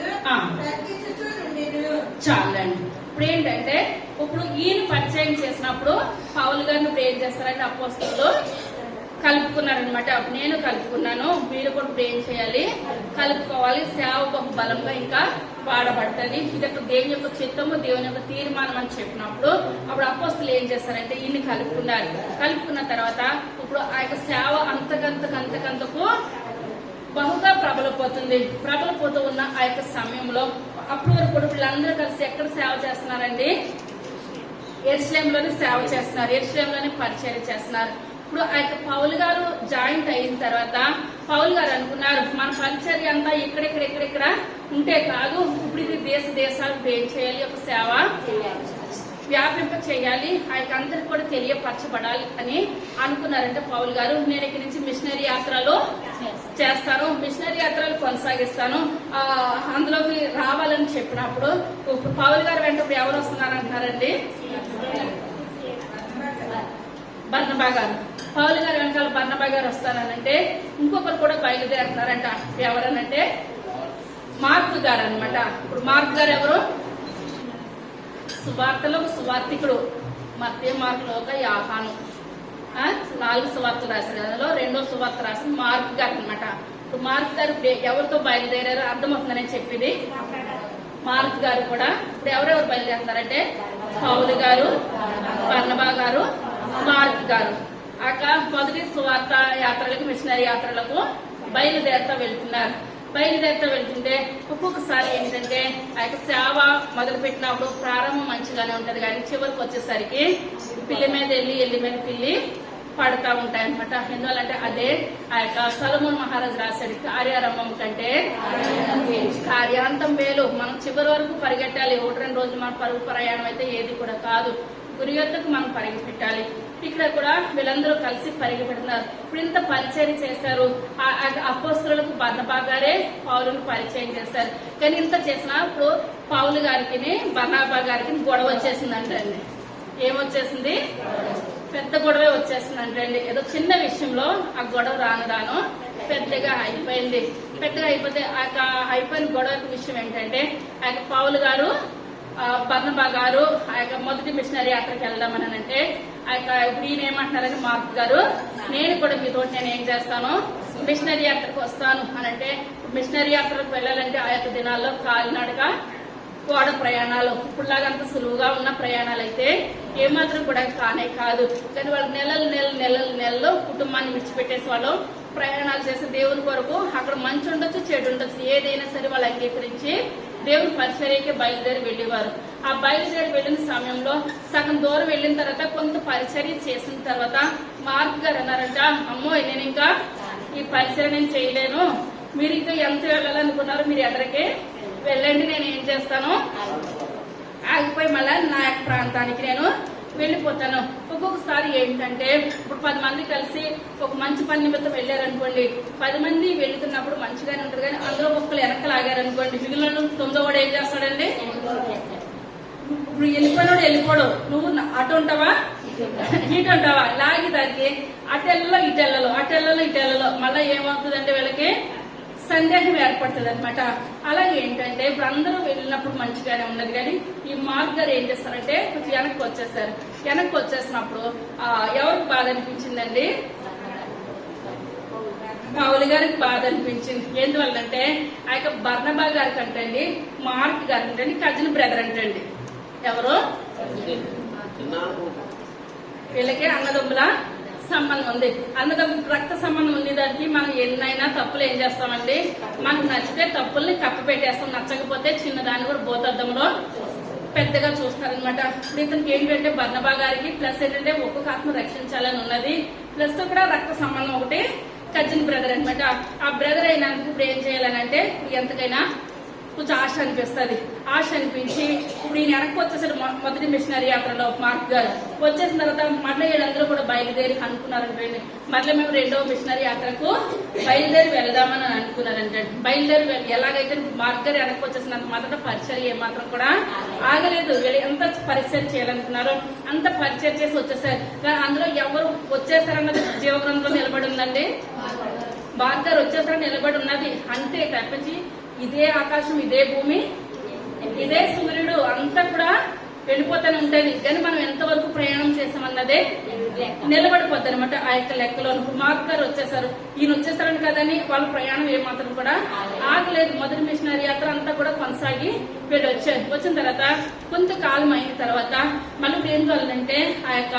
తర్కించుచు నుండెను. చాలండి. ఇప్పుడు ఏంటంటే, ఇప్పుడు ఈయన పరిచయం చేసినప్పుడు పౌలు గారిని ఇప్పుడు ఏం చేస్తారంటే అపోస్తలులు కలుపుకున్నారనమాట. నేను కలుపుకున్నాను, మీరు కూడా ఇప్పుడు ఏం చేయాలి? కలుపుకోవాలి. సేవ బహు బలంగా ఇంకా వాడబడుతుంది. ఇది దేవుని యొక్క చిత్తము, దేవుని యొక్క తీర్మానం అని చెప్పినప్పుడు అప్పుడు అపోస్తలులు ఏం చేస్తారంటే ఈయన్ని కలుపుకున్నారు. కలుపుకున్న తర్వాత ఇప్పుడు ఆ యొక్క సేవ అంతకంతకు బహుగా ప్రబలపోతుంది. ప్రబలపోతూ ఉన్న ఆ యొక్క సమయంలో అప్పుడు వరకు వీళ్ళందరూ కలిసి ఎక్కడ సేవ చేస్తున్నారండి? యెరూషలేములోనే సేవ చేస్తున్నారు, యెరూషలేములోనే పరిచర్య చేస్తున్నారు. ఇప్పుడు ఆ యొక్క పౌలు గారు జాయింట్ అయిన తర్వాత పౌలు గారు అనుకున్నారు, మన పరిచర్య అంతా ఇక్కడ ఉంటే కాదు, ఇప్పుడు ఇది దేశాలకు ఏం చేయాలి? ఒక సేవ వ్యాపింప చేయాలి, ఆ యొక్క అందరికి కూడా తెలియపరచబడాలి అని అనుకున్నారంటే పౌలు గారు, నేను ఇక్కడి నుంచి మిషనరీ యాత్రలు చేస్తాను, మిషనరీ యాత్రలు కొనసాగిస్తాను, అందులోకి రావాలని చెప్పినప్పుడు పౌలు గారు వెంట ఎవరు వస్తున్నారంటున్నారండి? బర్నబా గారు. పౌలు గారు వెనకాల బర్నబా గారు వస్తారనంటే ఇంకొకరు కూడా బయలుదేరుతున్నారంట. ఎవరనంటే మార్కు గారు అనమాట. ఇప్పుడు మార్కు గారు ఎవరు? సువార్తలో సువార్తికుడు. మత్తయి, మార్కు, లూకా, యోహాను 4 సువార్తలు రాశారు. అందులో 2వ సువార్త రాసిన మార్కు గారు అనమాట. ఇప్పుడు మార్కు గారు ఎవరితో బయలుదేరారో అర్థమవుతుందని చెప్పింది. మార్కు గారు కూడా ఇప్పుడు ఎవరెవరు బయలుదేరుతున్నారంటే పౌలు గారు, బర్నబా గారు, మార్కు గారు. మొదటి సువార్త యాత్రలకు, మిషనరీ యాత్రలకు బయలుదేరుతా వెళ్తుంటే ఒక్కొక్కసారి ఏంటంటే ఆ యొక్క సేవ మొదలు పెట్టినప్పుడు ప్రారంభం మంచిగానే ఉంటది, కానీ చివరికి వచ్చేసరికి పిల్లి మీద ఎల్లి మీద పిల్లి పడతా ఉంటాయి అనమాట. ఎందువల్లంటే అదే ఆ యొక్క సొలొమోను మహారాజు రాశాడు, కార్యారంభం కంటే కార్యాంతం మేలు. మనం చివరి వరకు పరిగెట్టాలి. 1-2 రోజులు మన పరుగు ప్రయాణం అయితే ఏది కూడా కాదు, గురి యొద్దకు మనం పరిగెట్టాలి. ఇక్కడ కూడా వీళ్ళందరూ కలిసి పరిగెడుతున్నారు. ఇప్పుడు ఇంత పరిచయం చేశారు. అపోస్తలులకు బర్నబా గారే పౌలును పరిచయం చేశారు. కానీ ఇంత చేసినప్పుడు పౌలు గారికి, బర్నబా గారికి గొడవ వచ్చేసిందంటే అండి. ఏమొచ్చేసింది? పెద్ద గొడవే వచ్చేసిందంటే అండి. ఏదో చిన్న విషయంలో ఆ గొడవ రాను పెద్దగా అయిపోయింది. పెద్దగా అయిపోతే అయిపోయిన గొడవ విషయం ఏంటంటే ఆ పౌలు గారు, బర్నబా గారు ఆ యొక్క మొదటి మిషనరీ యాత్రకి వెళ్దామని అంటే ఆ యొక్క ఇప్పుడు ఈయన ఏమంటున్నారంటే మార్కు గారు, నేను కూడా మీతో నేను ఏం చేస్తాను? మిషనరీ యాత్రకు వస్తాను అని అంటే, మిషనరీ యాత్రకు వెళ్ళాలంటే ఆ యొక్క దినాల్లో కాలినడగా ఓడ ప్రయాణాలు, ఇప్పుడులాగా అంత సులువుగా ఉన్న ప్రయాణాలు అయితే ఏమాత్రం కూడా కానే కాదు. కానీ వాళ్ళు నెలలు కుటుంబాన్ని విడిచిపెట్టేసి వాళ్ళు ప్రయాణాలు చేసి దేవుని కొరకు అక్కడ మంచి ఉండొచ్చు, చెడు ఉండొచ్చు, ఏదైనా సరే వాళ్ళు అంగీకరించి దేవుని పరిచర్యకి బయలుదేరి వెళ్ళేవారు. ఆ బయలుదేరి వెళ్ళిన సమయంలో సగం దూరం వెళ్ళిన తర్వాత కొంత పరిచర్య చేసిన తర్వాత మార్క్ గారు అన్నారంట, అమ్మో నేను ఇంకా ఈ పరిచర్య నేను చేయలేను, మీరు ఇంకా ఎంత వెళ్ళాలనుకున్నారు మీరు ఎక్కడికి వెళ్ళండి, నేను ఏం చేస్తాను ఆగిపోయి మళ్ళీ నా యొక్క ప్రాంతానికి నేను వెళ్ళిపోతాను. ఒక్కొక్కసారి ఏంటంటే ఇప్పుడు 10 మంది కలిసి ఒక మంచి పని నిమిత్తం వెళ్ళారనుకోండి, 10 మంది వెళ్తున్నప్పుడు మంచిగానే ఉంటుంది, కానీ అందులో ఒక్కరు వెనకలాగారనుకోండి, మిగిలిన 9వ వాడు ఏం చేస్తాడండి? ఇప్పుడు వెళ్ళిపోయినాడు వెళ్ళిపోడు, నువ్వు అటు ఉంటావా ఇటు అంటావా లాగి దానికి అటెల్లలో ఇటెల్లలో మళ్ళీ ఏమవుతుందంటే వీళ్ళకి సందేహం ఏర్పడుతుంది అనమాట. అలాగే ఏంటంటే ఇప్పుడు అందరూ వెళ్ళినప్పుడు మంచిగానే ఉన్నది, కానీ ఈ మార్క్ గారు ఏం చేస్తారంటే కొంచెం వెనక్కి వచ్చేస్తారు. వెనక్కి వచ్చేసినప్పుడు ఎవరికి బాధ అనిపించిందండి? పౌలు గారికి బాధ అనిపించింది. ఎందువల్లంటే ఆ యొక్క బర్నబా గారికి అంటండి, మార్క్ గారికి అంటండి కజిన్ బ్రదర్ అంటండి. ఎవరు? వీళ్ళకి అన్నదమ్ముల సంబంధం ఉంది. అన్నదమ్ముల రక్త సంబంధం ఉండేదానికి మనం ఎన్నైనా తప్పులు ఏం చేస్తామండి, మనకు నచ్చితే తప్పుల్ని కప్పి పెట్టేస్తాం, నచ్చకపోతే చిన్నదాన్ని కూడా భూతద్దంలో పెద్దగా చూస్తారనమాట. ఇప్పుడు ఇతనికి ఏంటంటే బర్నబా గారికి ప్లస్ ఏంటంటే ఒక్కొక్క ఆత్మ రక్షించాలని ఉన్నది, ప్లస్ కూడా రక్త సంబంధం ఒకటి కజిన్ బ్రదర్ అనమాట. ఆ బ్రదర్ అయినందుకు ఇప్పుడు ఏం చేయాలని అంటే ఎంతకైనా కొంచెం ఆశ అనిపిస్తుంది. ఆశ అనిపించి ఇప్పుడు ఈయన వెనక్కి వచ్చేసాడు మొదటి మిషనరీ యాత్రలో మార్క్ గారు. వచ్చేసిన తర్వాత మళ్ళీ వీళ్ళందరూ కూడా బయలుదేరి అనుకున్నారంటే మళ్ళీ మేము రెండవ మిషనరీ యాత్రకు బయలుదేరి వెళ్దామని అనుకున్నారంటే బయలుదేరి ఎలాగైతే మార్క్ గారు వెనక్కి వచ్చేసినంత మొదట పరిచయం ఏమాత్రం కూడా ఆగలేదు. వీళ్ళు ఎంత పరిచయం చేయాలనుకున్నారో అంత పరిచయం చేసి వచ్చేసారు. కానీ అందులో ఎవరు వచ్చేసారన్నది జీవగ్రంథంలో నిలబడి ఉందండి. మార్క్ గారు వచ్చేసారని నిలబడి ఉన్నది. అంతే తప్పించి ఇదే ఆకాశం, ఇదే భూమి, ఇదే సూర్యుడు అంతా కూడా వెళ్ళిపోతూనే ఉంటది. కానీ మనం ఎంతవరకు ప్రయాణం చేసామన్నదే నిలబడిపోద్ది అనమాట ఆ యొక్క లెక్కలో. మార్క్ గారు వచ్చేసారు, ఈయన వచ్చేసారని కదని వాళ్ళ ప్రయాణం ఏమాత్రం కూడా ఆగలేదు. మొదటి మిషనరీ యాత్ర అంతా కూడా కొనసాగి వీళ్ళు వచ్చారు. వచ్చిన తర్వాత కొంతకాలం అయిన తర్వాత మళ్ళీ ఏం కావాలంటే ఆ యొక్క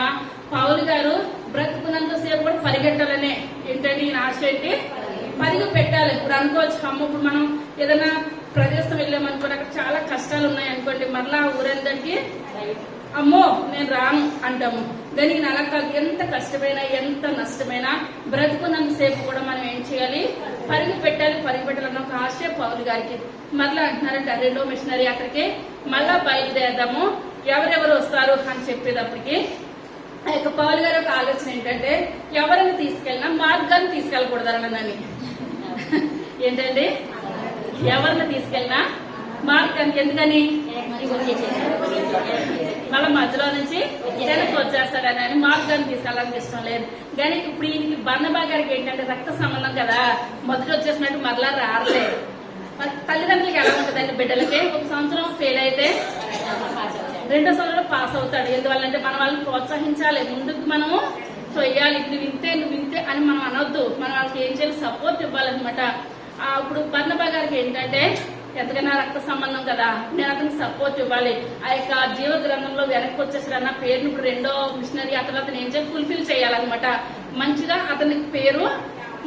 పౌలు గారు బ్రతుకున్నంతసేపు కూడా పరిగెట్టాలనే ఏంటంటే ఈయన ఆశ ఏంటి, పరిగె పెట్టాలి. ఇప్పుడు అనుకోవచ్చు అమ్మ ఇప్పుడు మనం ఏదైనా ప్రదేశం వెళ్ళామనుకోండి, అక్కడ చాలా కష్టాలు ఉన్నాయి అనుకోండి, మరలా ఊరందరికి అమ్మో నేను రాను అంటాము. దానికి అలా కాదు, ఎంత కష్టమైనా ఎంత నష్టమైనా బ్రతుకున్నంతసేపు కూడా మనం ఏం చేయాలి, పరిగి పెట్టాలన్న ఒక ఆశ పౌలు గారికి. మరలా అంటున్నారంటే రెండో మిషనరీ యాత్రకి మళ్ళా బయలుదేరదాము, ఎవరెవరు వస్తారు అని చెప్పేటప్పటికి ఆ యొక్క పౌలు గారి ఒక ఆలోచన ఏంటంటే ఎవరిని తీసుకెళ్ళినా మార్క్ గారిని తీసుకెళ్ళకూడదనని. ఏంటండి, ఎవరిని తీసుకెళ్ళినా మార్క్ గారికి. ఎందుకని? మళ్ళీ మధ్యలో నుంచి వెనక్కి వచ్చేస్తాడని మార్క్ గారిని తీసుకెళ్ళడానికి ఇష్టం లేదు. కానీ ఇప్పుడు ఈయనకి బర్నబా గారికి ఏంటంటే రక్త సంబంధం కదా, మొదటి వచ్చేసినట్టు మరలా రాలేదు. మరి తల్లిదండ్రులకి ఎలా ఉంటుందండి, బిడ్డలకి ఒక సంవత్సరం ఫెయిల్ అయితే రెండో సంవత్సరం పాస్ అవుతాడు. ఎందువల్లంటే మన వాళ్ళని ప్రోత్సహించాలి, ముందుకు మనము చెయ్యాలి. నువ్వు వింతే అని మనం అనొద్దు, మన వాళ్ళకి ఏం చేయాలి, సపోర్ట్ ఇవ్వాలన్నమాట. ఇప్పుడు బర్నబా గారికి ఏంటంటే ఎంతకైనా రక్త సంబంధం కదా, నేను అతనికి సపోర్ట్ ఇవ్వాలి. ఆ యొక్క జీవ గ్రంథంలో వెనక్కి వచ్చేసారన్న పేరుని ఇప్పుడు రెండో మిషనరీ అతను ఏం చేయాలి, ఫుల్ఫిల్ చేయాలన్నమాట. మంచిగా అతనికి పేరు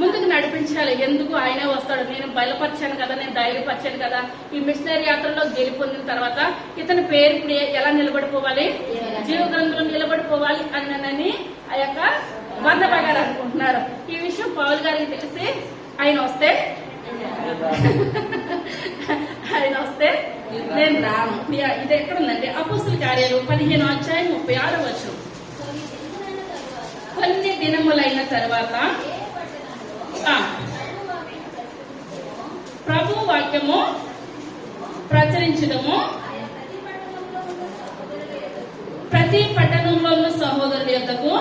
ముందుకు నడిపించాలి. ఎందుకు ఆయనే వస్తాడు, నేను బయలుపరిచాను కదా, నేను ధైర్యపరిచాను కదా. ఈ మిషనరీ యాత్రలో గెలిపొందిన తర్వాత ఇతని పేరు ఇప్పుడు ఎలా నిలబడిపోవాలి, జీవ గ్రంథంలో నిలబడిపోవాలి అని ఆ యొక్క బర్నబా గారు అనుకుంటున్నారు. ఈ విషయం పౌలు గారికి తెలిసి ఆయన వస్తే నేను రాను. ఇది ఎక్కడ ఉందండి, అపోస్తుల కార్యాలు 15:36. కొన్ని దినములైన తర్వాత ప్రభు వాక్యము ప్రచురించడము ప్రతి పట్టణంలోని సహోదరుల యొద్దకు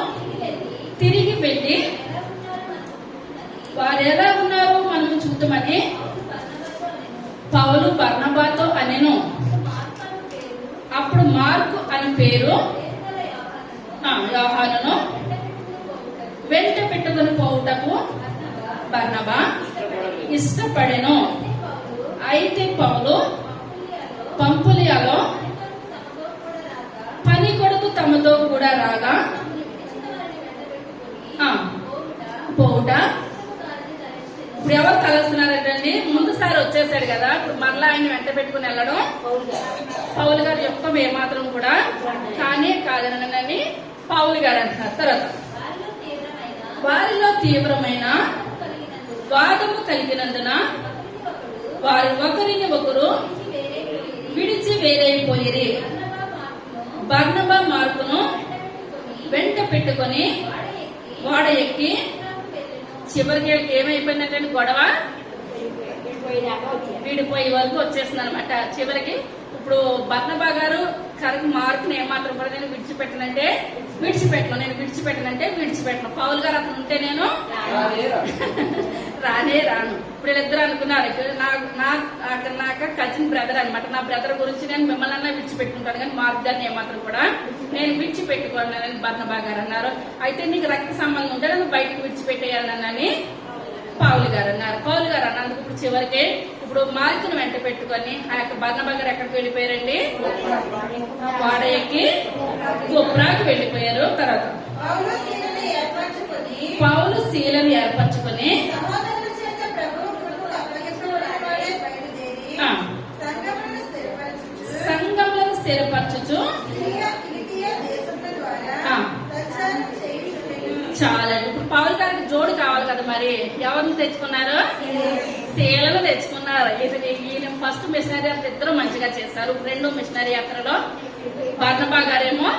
తిరిగి వెళ్ళి వారు ఎలా ఉన్నారో మనము చూద్దామని పౌలు బర్నబాతో అనెను. అప్పుడు మార్కు అని పేరు యోహానును వెంట పెట్టుకుని పోవుటకు బర్నబా ఇష్టపడెను. అయితే పౌలు పంపులియాలో పని కొడుకు తమతో కూడా రాగా పోవుట. ఇప్పుడు ఎవరు కలుస్తున్నారంటండి, ముందుసారి వచ్చేసాడు కదా, ఇప్పుడు మరలా ఆయన వెంట పెట్టుకుని వెళ్ళడం పౌలు గారు యొక్క ఏమాత్రం కూడా కానీ కాదనని పౌలు గారు అంటున్నారు. తర్వాత వారిలో తీవ్రమైన వాదము కలిగినందున వారు ఒకరిని ఒకరు విడిచి వేరైపోయిరి. బర్నబా మార్కును వెంట పెట్టుకుని వాడ ఎక్కి చివరికి ఏమైపోయిందంటే గొడవ విడిపోయే వరకు వచ్చేసింది అనమాట. చివరికి ఇప్పుడు బర్నబా గారు కరెక్ట్ మార్కుని ఏమాత్రం కూడా నేను విడిచిపెట్టినంటే నేను విడిచిపెట్టనంటే విడిచిపెట్టను. పౌలు గారు అతను ఉంటే నేను రానే రాను. ఇప్పుడు వీళ్ళిద్దరు అనుకున్నారు, నాకు కజిన్ బ్రదర్ అనమాట. నా బ్రదర్ గురించి నేను మిమ్మల్ని అన్నా విడిచిపెట్టుకుంటాను కానీ మార్క్ గారిని ఏమాత్రం కూడా నేను విడిచిపెట్టుకోను బర్నబా గారు అన్నారు. అయితే నీకు రక్త సంబంధం ఉంటే నువ్వు బయటకు విడిచిపెట్టేయాలని పౌలు గారు అన్నారు. పౌలు గారు అన్నందుకు ఇప్పుడు చివరికి ఇప్పుడు మార్కును వెంట పెట్టుకొని ఆ యొక్క బర్నబా గారు ఎక్కడికి వెళ్ళిపోయారండి? వాడ ఎక్కి గొప్రాకు వెళ్ళిపోయారు. తర్వాత పౌలు శీలను ఏర్పరచుకొని సంఘములను స్థిరపరచుచు చాలా. ఇప్పుడు పౌలు గారికి జోడు కావాలి కదా, మరి ఎవరిని తెచ్చుకున్నారు? శీలను తెచ్చుకున్నారు. ఈయన ఫస్ట్ మిషనరీ యాత్ర ఇద్దరు మంచిగా చేశారు. రెండో మిషనరీ యాత్రలో బర్నబా గారేమో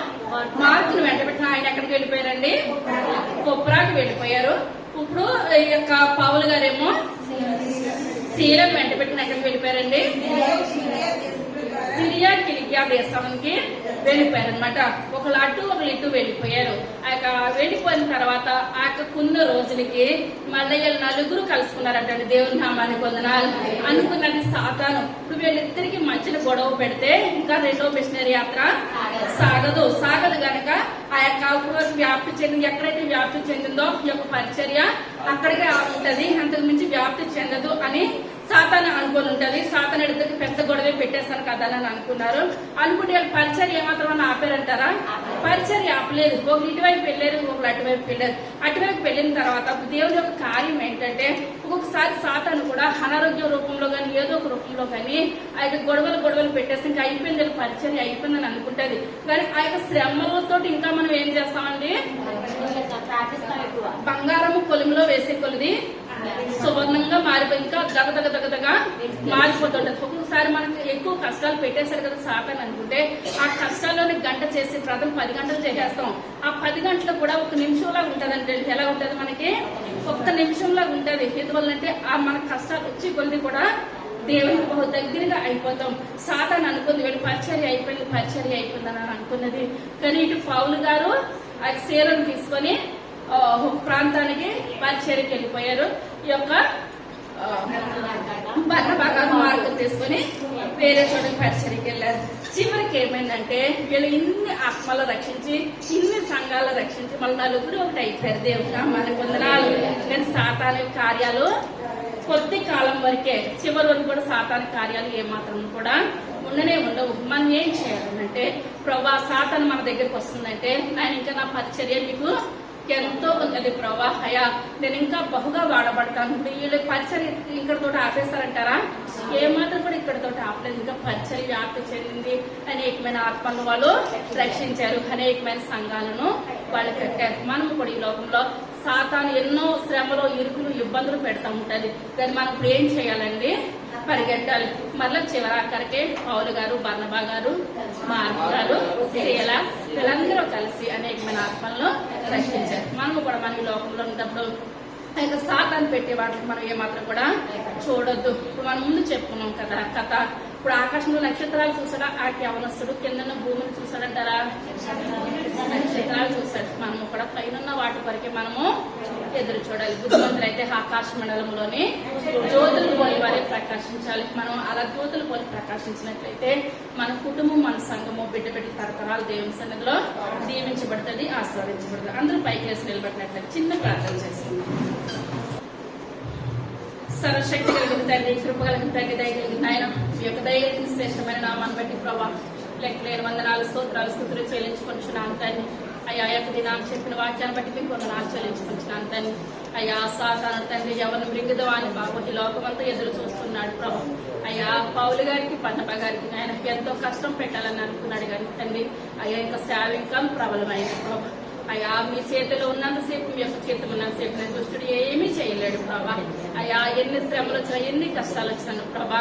మార్కును వెంట పెట్టిన ఆయన ఎక్కడికి వెళ్ళిపోయారండి? కొప్రాకి వెళ్ళిపోయారు. ఇప్పుడు ఈ యొక్క పౌలు గారేమో శీలను వెంట పెట్టిన ఎక్కడికి వెళ్ళిపోయారండి? సిరియా కిలికియా దేశానికి వెళ్ళిపోయారు అనమాట. ఒకళ్ళు అటు ఒకళ్ళు ఇటు వెళ్ళిపోయారు. ఆ యొక్క వెళ్ళిపోయిన తర్వాత ఆ యొక్క కొన్ని రోజులకి మళ్ళీ నలుగురు కలుసుకున్నారంటండి. దేవుని నామానికి వందనాలు. అనుకున్నది సాతాను. ఇప్పుడు వీళ్ళిద్దరికి మధ్యన గొడవ పెడితే ఇంకా రెండో మిషనరీ యాత్ర సాగదు గనక ఆ యొక్క వ్యాప్తి చెంది ఎక్కడైతే వ్యాప్తి చెందిందో ఈ యొక్క పరిచర్య అక్కడికే ఉంటది, అంతకు మించి వ్యాప్తి చెందదు అని సాతాను అనుకుని ఉంటది. సాతాను ఇద్దరికి పెద్ద గొడవే పెట్టేస్తాను కదా అని అనుకున్నారు. అనుకుంటే పరిచర్య ఏమాత్రం ఆపారంటారా? పరిచర్య ఆపలేదు. ఒకరు ఇటువైపు వెళ్ళారు, ఒకరు అటువైపు వెళ్ళారు. అటువైపు వెళ్ళిన తర్వాత దేవుని యొక్క కార్యం ఏంటంటే ఒక్కొక్కసారి సాతాను కూడా అనారోగ్య రూపంలో కానీ ఏదో ఒక రూపంలో కానీ ఆ యొక్క గొడవలు పెట్టేస్తే ఇంకా అయిపోయింది, పరిచర్య అయిపోయిందని అనుకుంటది. కానీ ఆ యొక్క శ్రమలతో ఇంకా మనం ఏం చేస్తామండి? బంగారము కొలిమిలో వేసే కొలిది సువర్ణంగా మారిపోయి ఇంకా దగదగదగదగా మారిపోతుంటది. ఒక్కొక్కసారి మనకి ఎక్కువ కష్టాలు పెట్టేశారు కదా సాతాను అనుకుంటే ఆ కష్టాల్లోని గంట చేసి ప్రథమ 10 గంటలు చేసేస్తాం. ఆ 10 గంటలు కూడా 1 నిమిషంలాగా ఉంటది. అంటే ఎలా ఉంటది? మనకి 1 నిమిషంలాగా ఉంటది. ఎందువల్లంటే ఆ మన కష్టాలు వచ్చి కొద్ది కూడా దేవునికి బహు దగ్గరగా అయిపోతాం. సాతాను అనుకుంది వీళ్ళు పరిచర్య అయిపోయింది అని అనుకున్నది. కానీ ఇటు పౌలు గారు ఆ శీలను తీసుకొని ఒక ప్రాంతానికి పరిచర్యకి వెళ్ళిపోయారు. ఈ యొక్క బర్నబా గారు మార్గం తీసుకొని వేరే చోట పరిచర్యకి వెళ్ళారు. చివరికి ఏమైందంటే వీళ్ళు ఇన్ని ఆత్మలు రక్షించి ఇన్ని సంఘాలు రక్షించి మళ్ళీ నలుగురు ఒకటి అయిపోయారు. దేవుడు మనకు వందనాలు. కానీ సాతాను కార్యాలు కొద్ది కాలం వరకే, చివరి వరకు కూడా సాతాను కార్యాలు ఏమాత్రం కూడా ఉండనే ఉండవు. మనం ఏం చేయాలంటే ప్రభా సాతాను మన దగ్గరికి వస్తుందంటే నేను ఇంకా నా పరిచర్య మీకు ఎంతో ఉన్నది ప్రభా, అయ్యా నేను ఇంకా బహుగా వాడబడతాను. వీళ్ళు పరిచర్య ఇక్కడతో ఆపేస్తారంటారా? ఏమాత్రం కూడా ఇక్కడతో ఆపలేదు. ఇంకా పరిచర్య వ్యాప్తి చెందింది. అనేకమైన ఆత్మలను వాళ్ళు రక్షించారు. అనేకమైన సంఘాలను వాళ్ళు కట్టారు. మనము కూడా ఈ లోకంలో సాతాను ఎన్నో శ్రమలు, ఇరుకులు, ఇబ్బందులు పెడతా ఉంటది. కానీ మనం ఇప్పుడు ఏం చేయాలండి? పరిగెట్టాలి. మళ్ళీ చివరాఖరికే పౌలు గారు, బర్నబా గారు, మార్కు గారు, శీల వీళ్ళందరూ కలిసి అనేకమైన ఆత్మలను రక్షించారు. మనము కూడా మన ఈ లోకంలో ఉన్నప్పుడు అయితే సాతాను పెట్టే వాటికి మనం ఏమాత్రం కూడా చూడొద్దు. ఇప్పుడు మనం ముందు చెప్పుకున్నాం కదా కథ. ఇప్పుడు ఆకాశంలో నక్షత్రాలు చూసాడా? ఆ యవనస్తుడు కింద భూమిని చూసాడంటారా? నక్షత్రాలు చూసాడు. మనము కూడా పైన వాటి వరకే మనము ఎదురు చూడాలి. బుద్ధిమంతులైతే ఆకాశ మండలంలోని జ్యోతులు పోలి వారే ప్రకాశించాలి. మనం అలా జ్యోతులు పోలి ప్రకాశించినట్లయితే మన కుటుంబం, మన సంఘము, బిడ్డ తరతరాలు దేవుని సన్నిధిలో దీవించబడుతుంది, ఆస్వాదించబడుతుంది. అందరూ పైకి వేసి నిలబడినట్లయితే చిన్న ప్రార్థన చేసుకుందాం. సర్వశక్తి కలిగిన తండ్రి, కృప కలిగిన తండ్రి, దయ కలిగిన ఆయన, మీ యొక్క దయగలిగిన శ్రేష్టమైన నామాన్ని బట్టి ప్రభావ లెక్కలేని వందనాలు, స్తోత్రాలు, స్తుతులు చెల్లించుకొనిచున్నాను తండ్రి. అయ్యా యొక్క దినాన్ని చెప్పిన వాక్యాన్ని బట్టి మీకు వందనాలు చెల్లించుకొనిచున్నాను తండ్రి. అయ్యా సాతాను తండ్రి ఎవరిని మృంగిదవాన్ని బాగొట్టి లోకమంతా ఎదురు చూస్తున్నాడు ప్రభు. అయ్యా పౌలు గారికి, బర్నబా గారికి ఆయన ఎంతో కష్టం పెట్టాలని అనుకున్నాడు కానీ తండ్రి అయ్యా ఇంకా సేవ ఇంకా ప్రబలమైంది ప్రభు. అయ్యా మీ చేతిలో ఉన్నంతసేపు, మీ యొక్క చేతిలో ఉన్నంతసేపు నేను దుష్టుడు ఏమీ చేయలేడు ప్రభా. అయ్యా ఎన్ని శ్రమలు వచ్చినా, ఎన్ని కష్టాలు వచ్చినాను ప్రభా.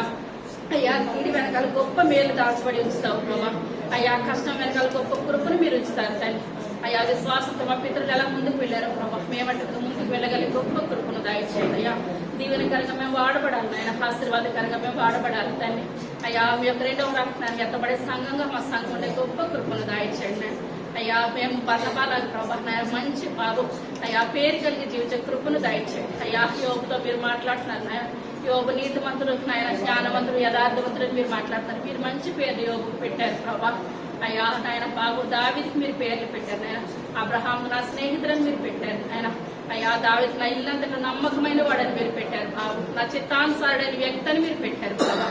అయ్యా వీడి వెనకాల గొప్ప మేలు దాచిపడి ఉంచుతావు ప్రభా. అయ్యా కష్టం వెనకాల గొప్ప కృపను మీరు ఉంచుతారు తండ్రి. అయ్యా విశ్వాసంతో మా పితరులు ఎలా ముందుకు వెళ్ళారో ప్రభా, మేమంటే ముందుకు వెళ్ళగలిగి గొప్ప కృపను దాయిచేయండి. అయ్యా దీవెనకరంగా మేము వాడబడాలి, ఆయన ఆశీర్వాదకరంగా మేము వాడబడాలి తండ్రి. అయ్యా మీ యొక్క రెండవ రక్తాన్ని ఎత్తబడే సంఘంగా మా సంఘం ఉండే గొప్ప కృపను దాయిచేయండి. అయ్యా మేము బర్ణబాలకు ప్రభా నాయన మంచి బాబు అయ్యా పేరు కలిగి జీవించే కృపను దయచేయండి. అయ్యా యోగుతో మీరు మాట్లాడుతున్నారు నాయన, యోగు నీతిమంతుడు నాయన, జ్ఞానవంతుడు యథార్థవంతుడు మీరు మాట్లాడుతున్నారు. మీరు మంచి పేరు యోగుకు పెట్టారు ప్రభా. అయ్యా నాయన బాబు దావీదుకి మీరు పేర్లు పెట్టారు నాయన, అబ్రహాం నా స్నేహితులను మీరు పెట్టారు ఆయన. అయ్యా దావీదు నా ఇల్లంతటా నమ్మకమైన వాడని మీరు పెట్టారు బాబు. నా చిత్తానుసారుడైన వ్యక్తి అని మీరు పెట్టారు బాబా.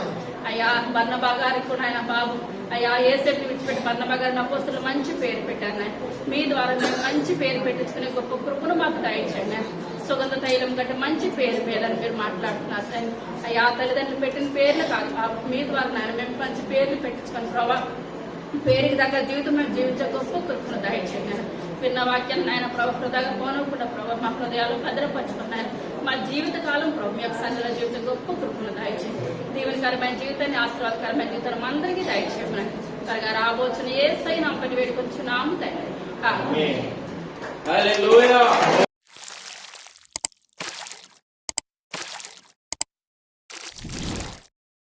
అయ్యా బర్నబా గారికి కూడా ఆయన బాబు అయ్యా ఏసేపు విడిచిపెట్టి బర్నబా గారిని అపోస్తులు మంచి పేరు పెట్టారు నాయన. మీ ద్వారా మేము మంచి పేరు పెట్టించుకునే గొప్ప కృపను మాకు దయచేయండి నాయన. సుగంధ తైలం కంటే మంచి పేరు పేదని మీరు మాట్లాడుతున్నారు తండ్రి. అయ్యా తల్లిదండ్రులు పెట్టిన పేర్లు కాదు బాబు, మీ ద్వారా నాయన మేము మంచి పేర్లు పెట్టించుకొని ప్రభావ పేరుకి దగ్గర జీవితం మేము జీవించే గొప్ప కృపను దయచేయండి. విన్న వాక్యాన్ని ఆయన ప్రభు హృదయంగా పోనకుండా ప్రభావ మా హృదయాలు భద్రపరుచుకున్నారు. మా జీవిత కాలం ప్రభు మీ యొక్క సన్నిధిలో జీవిత గొప్ప కృపను దయచేయండి. దీవెనకరమైన జీవితాన్ని ఆశీర్వాదకరమైన జీవితాన్ని అందరికీ దయచేయమని త్వరగా రాబోచున్న యేసయ్య నామమున వేడుకొంచున్నాము తండ్రి. ఆమేన్. హల్లెలూయా.